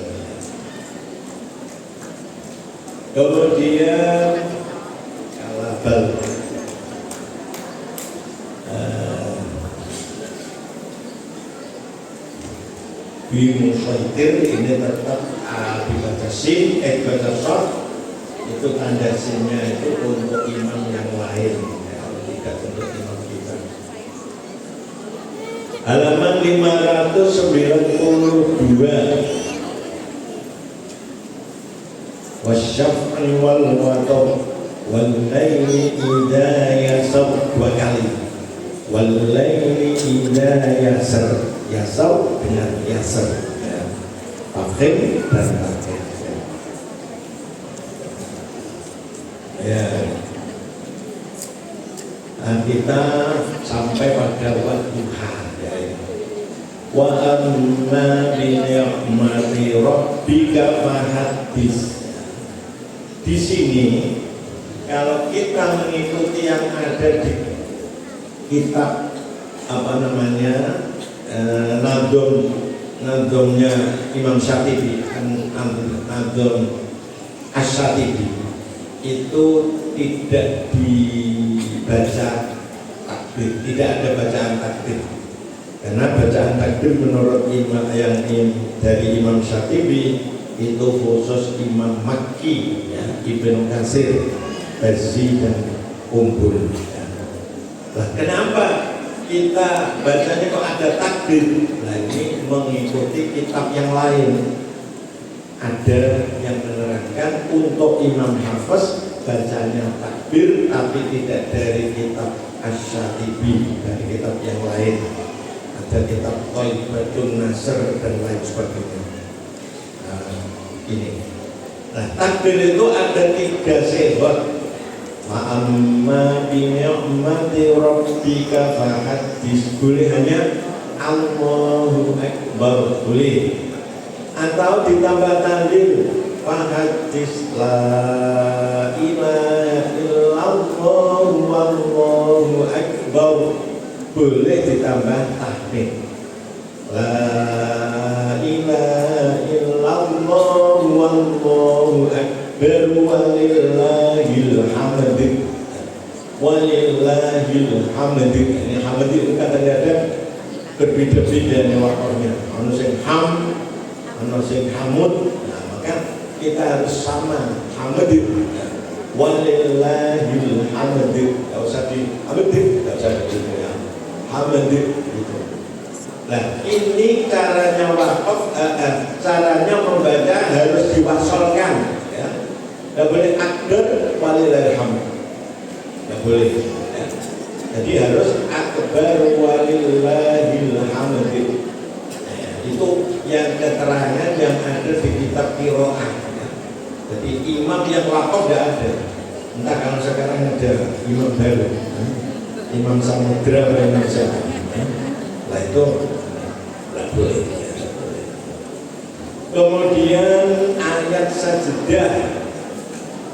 Kemudian kalabal bimusaitir ini tetap dibaca sin, baca short. Itu tanda sinnya itu untuk imam yang lain ya, tidak untuk imam kita. Halaman 592. Wasyaf'i wal watar wal laili idza yasar, dua kali. Wal laili idza yasar dengan yasar ya. Fakhim dan fakhim ya. Nah, kita sampai pada wadduha ya. Wa amma bi ni'mati rabbika fahaddits. Di sini kalau kita mengikuti yang ada di kitab apa namanya nadomnya Imam Syatibi, nadom Asy-Syatibi itu tidak dibaca takbir, tidak ada bacaan takbir. Karena bacaan takbir menurut imam yang dari Imam Syatibi itu khusus Imam Makki ya, Ibnu Katsir, Bazzi dan Umbul ya. Nah, kenapa kita bacanya kok ada takbir? Nah, ini mengikuti kitab yang lain. Ada yang menerangkan untuk imam hafiz bacanya takbir, tapi tidak dari kitab Asy-Syatibi, dari kitab yang lain. Ada kitab Thaibatun Nasr dan lain sebagainya. Ini. Nah, takbir itu ada 3 sifat. Wa amma bi ni'mati rabbika fahaddits. Boleh hanya Allahu Akbar, boleh. Atau ditambah tandil fahaddits la ilaha illallah wallahu akbar, boleh ditambah tahmid la ilaha illallah wallahu akbar walillahil hamd, walillahil hamd. Ini hamd itu kadang-kadang berbeda-beda nih waktunya, ono sing ham, ono sing hamud. Nah, maka kita harus sama hamd, walillahil hamd. Enggak usah di hamd, enggak usah gitu ya, hamd gitu. Nah, ini caranya wakaf, caranya membaca harus diwasolkan, ya. Nggak boleh akbar walillahil hamd, nggak boleh, ya. Jadi harus akbar walillahil hamd. Nah, itu yang keterangan yang ada di kitab qiraah, ya. Jadi imam yang wakaf nggak ada. Entah kalau sekarang ada imam baru, Imam Samudra atau Imam siapa. Nah, itu nggak boleh. Kemudian ayat sajdah.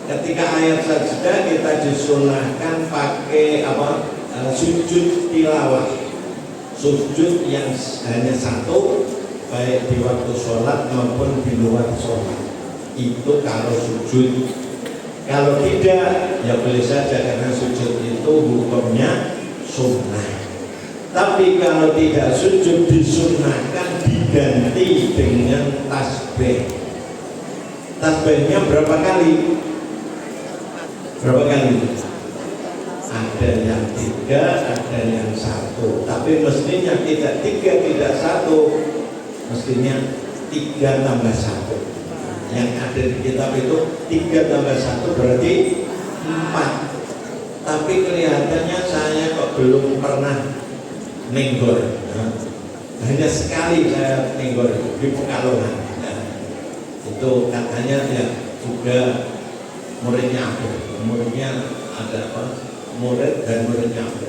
Ketika ayat sajdah kita disunahkan pakai apa? Sujud tilawah. Sujud yang hanya satu, baik di waktu sholat maupun di luar sholat. Itu kalau sujud. Kalau tidak, ya boleh saja, karena sujud itu hukumnya sunnah. Tapi kalau tidak sujud, disunahkan diganti dengan tasbih. Tasbihnya berapa kali? Berapa kali? Ada yang 3, ada yang 1. Tapi mestinya tidak 3, tidak 1. Mestinya 3 tambah 1. Yang ada di kitab itu 3 tambah 1 berarti 4. Tapi kelihatannya saya kok belum pernah nenggor. Hanya sekali saya nenggor di Pekalongan. Itu katanya ya juga muridnya aku. Muridnya ada apa? Murid dan muridnya aku.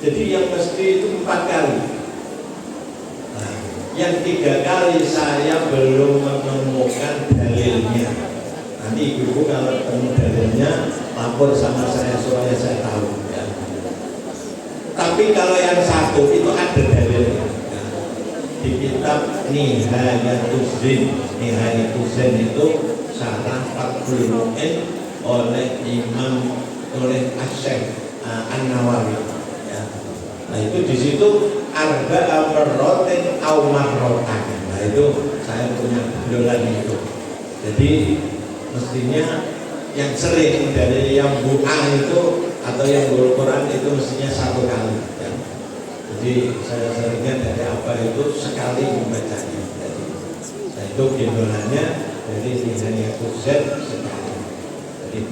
Jadi yang mesti itu 4 kali. Yang 3 kali saya belum menemukan dalilnya. Nanti ibu kalau ketemu dalilnya lapor sama saya supaya saya tahu, ya. Tapi kalau yang 1 itu ada dalilnya, ya. Di kitab Nihayatuzzin itu syarah Fathul Mu'in oleh Asy-Syaikh An-Nawawi, ya. Nah, itu di situ arba'a marratin aw marratan. Nah, itu saya punya dolan itu. Jadi mestinya yang sering dari yang bu'ah itu atau yang guru Quran itu mestinya 1 kali, ya. Jadi saya seringnya dari apa itu sekali membacanya. Jadi, nah, itu gendolannya dari Nihayatuzzin sekali. Jadi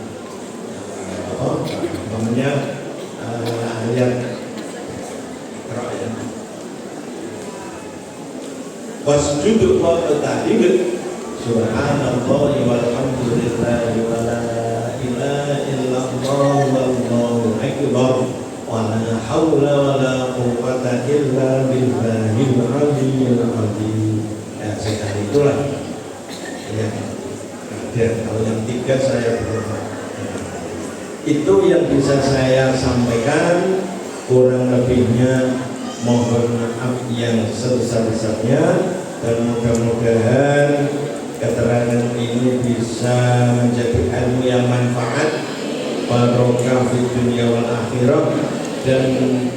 namanya ayat wasjudu waqta'id subhanallahi walhamdulillahi wa la ilaha illallah wallahu akbar wa la haula wa la quwwata illa billahil aliyyil azim. Ya, sekali itulah yang ada. Kalau yang 3 saya belum. Itu yang bisa saya sampaikan. Kurang lebihnya mohon maaf yang sebesar-besarnya, dan mudah-mudahan keterangan ini bisa menjadi ilmu yang manfaat, barokah di dunia wal akhirah, dan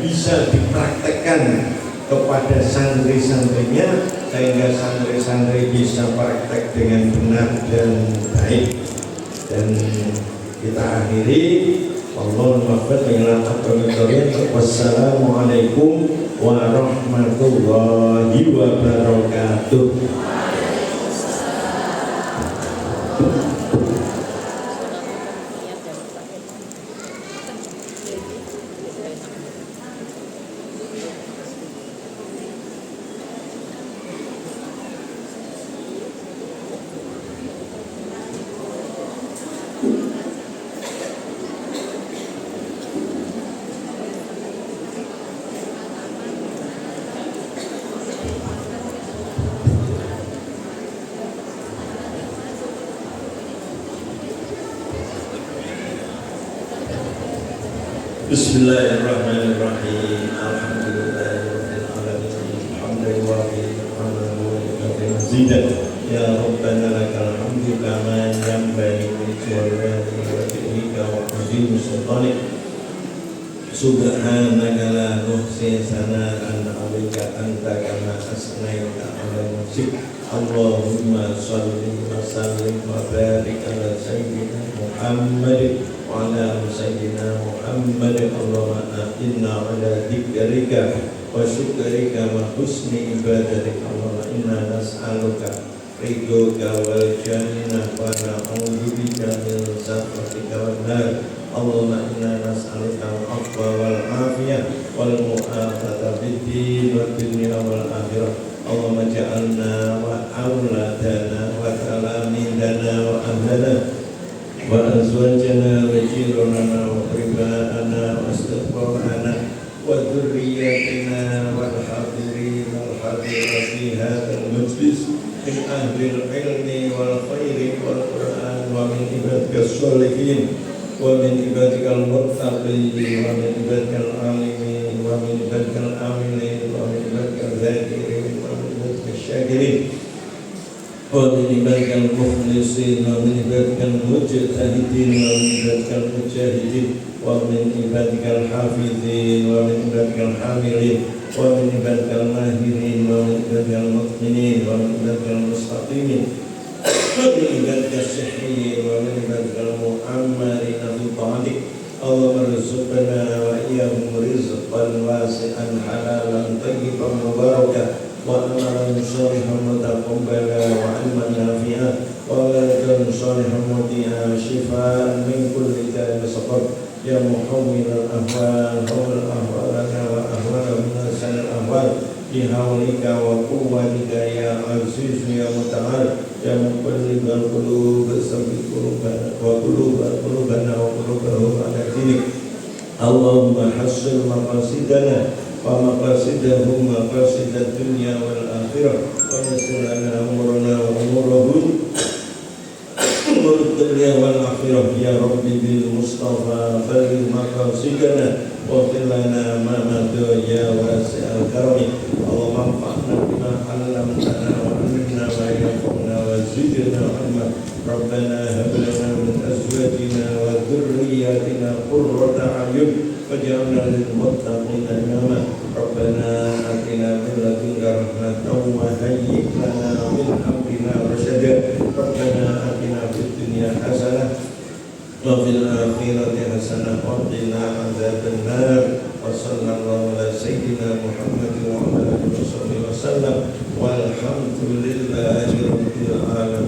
bisa dipraktekkan kepada santri-santrinya sehingga santri-santri bisa praktek dengan benar dan baik. Dan kita akhiri Allahumma maghfir lana wassalamualaikum warahmatullahi wabarakatuh. Bismillahirrahmanirrahim. Alhamdulillahirabbil alamin. Hamdan wa bihamdihi ya rabbana lakal hamdu kama yanbaghi li jalali wajhika wa azimi sultanik. Subhanaka la nuhsi sana'an 'alaika anta kama asnaita 'ala nafsik. Allahumma shalli wa sallim wa barik ala sayyidina Muhammad wa ala sayyidina Muhammad. Allahumma inna ala dzikrika wa syukrika wa husni ibadatik. Allahumma inna nas'aluka ridhoka wal jannah wa na'udzubika min sakhatika wan nar. Allahumma inna nas'aluka al-'afwa wal 'afiyah wal mu'afata fid din wad dunya wal akhirah. Allahumma ja'alna wa auladana wa talamidana wa ahlana wa azwajana wa jiranana wa quribana wa istighfarana wa dhurriyyatina wal hadirin wal hadirat fi hadzal majlis min ahli al-ilmi wal khairi wal qur'an wa min ibadikas sholihin wa min ibadikal muttaqin wa min ibadikal alimin wa min ibadikal amilin wa min ibadikal zakirin wa min ibadikal syakirin wa min ibadikal mukhlisin wa min ibadikal mujtahidin wa min ibadikal mujahidin wa min ibadikal hafizin wa min ibadikal hamilin wa min ibadikal mahirin wa min ibadikal mu'minin wa min ibadikal mustaqimin wa min ibadikal sihhin wa min ibadikal mu'ammarin bi ta'atik. Allahumma rizqna wa iyyahum rizqan wasi'an halalan tayyiban mubarakan wa amalan shalihan mutaqabbala wa ilman nafi'an wa waladan shalihan muti'an shifaan min kulli da'in saqam. Ya muhawwil al-ahwal hawwil ahwalana wa ahwala min sanal ahwal bi hawlika wa quwwatika ya aziz ya muta'al ya muqallibal qulub sabbit qulubana wa qulubana wa qulubahum ala dinik. Allahumma hassil maqasidana wa maqasidahum maqasidad dunya wal akhirah wa yassir lana umurana wa umurahum umur dunya wal akhirah ya rabbi bil mustafa balil maqasidana wa qillana ma madha ya wasi'al karami. Allahumma anfa'na bima 'allamtana wa 'allimna ma yanfa'una wa zidna ilma. Rabbana hab lana min azwajina wa dhurriyyatina qurrata a'yun waj'alna lil muttaqina imama. Rabbana atina min ladunka rahmatan wa hayyi' lana min amrina rasyada. Rabbana atina fid dunya hasanah wa fil akhirati hasanah wa qina adzabannar. Wa sallallahu ala sayyidina Muhammad wa ala alihi wasallam walhamdulillahi rabbil alamin.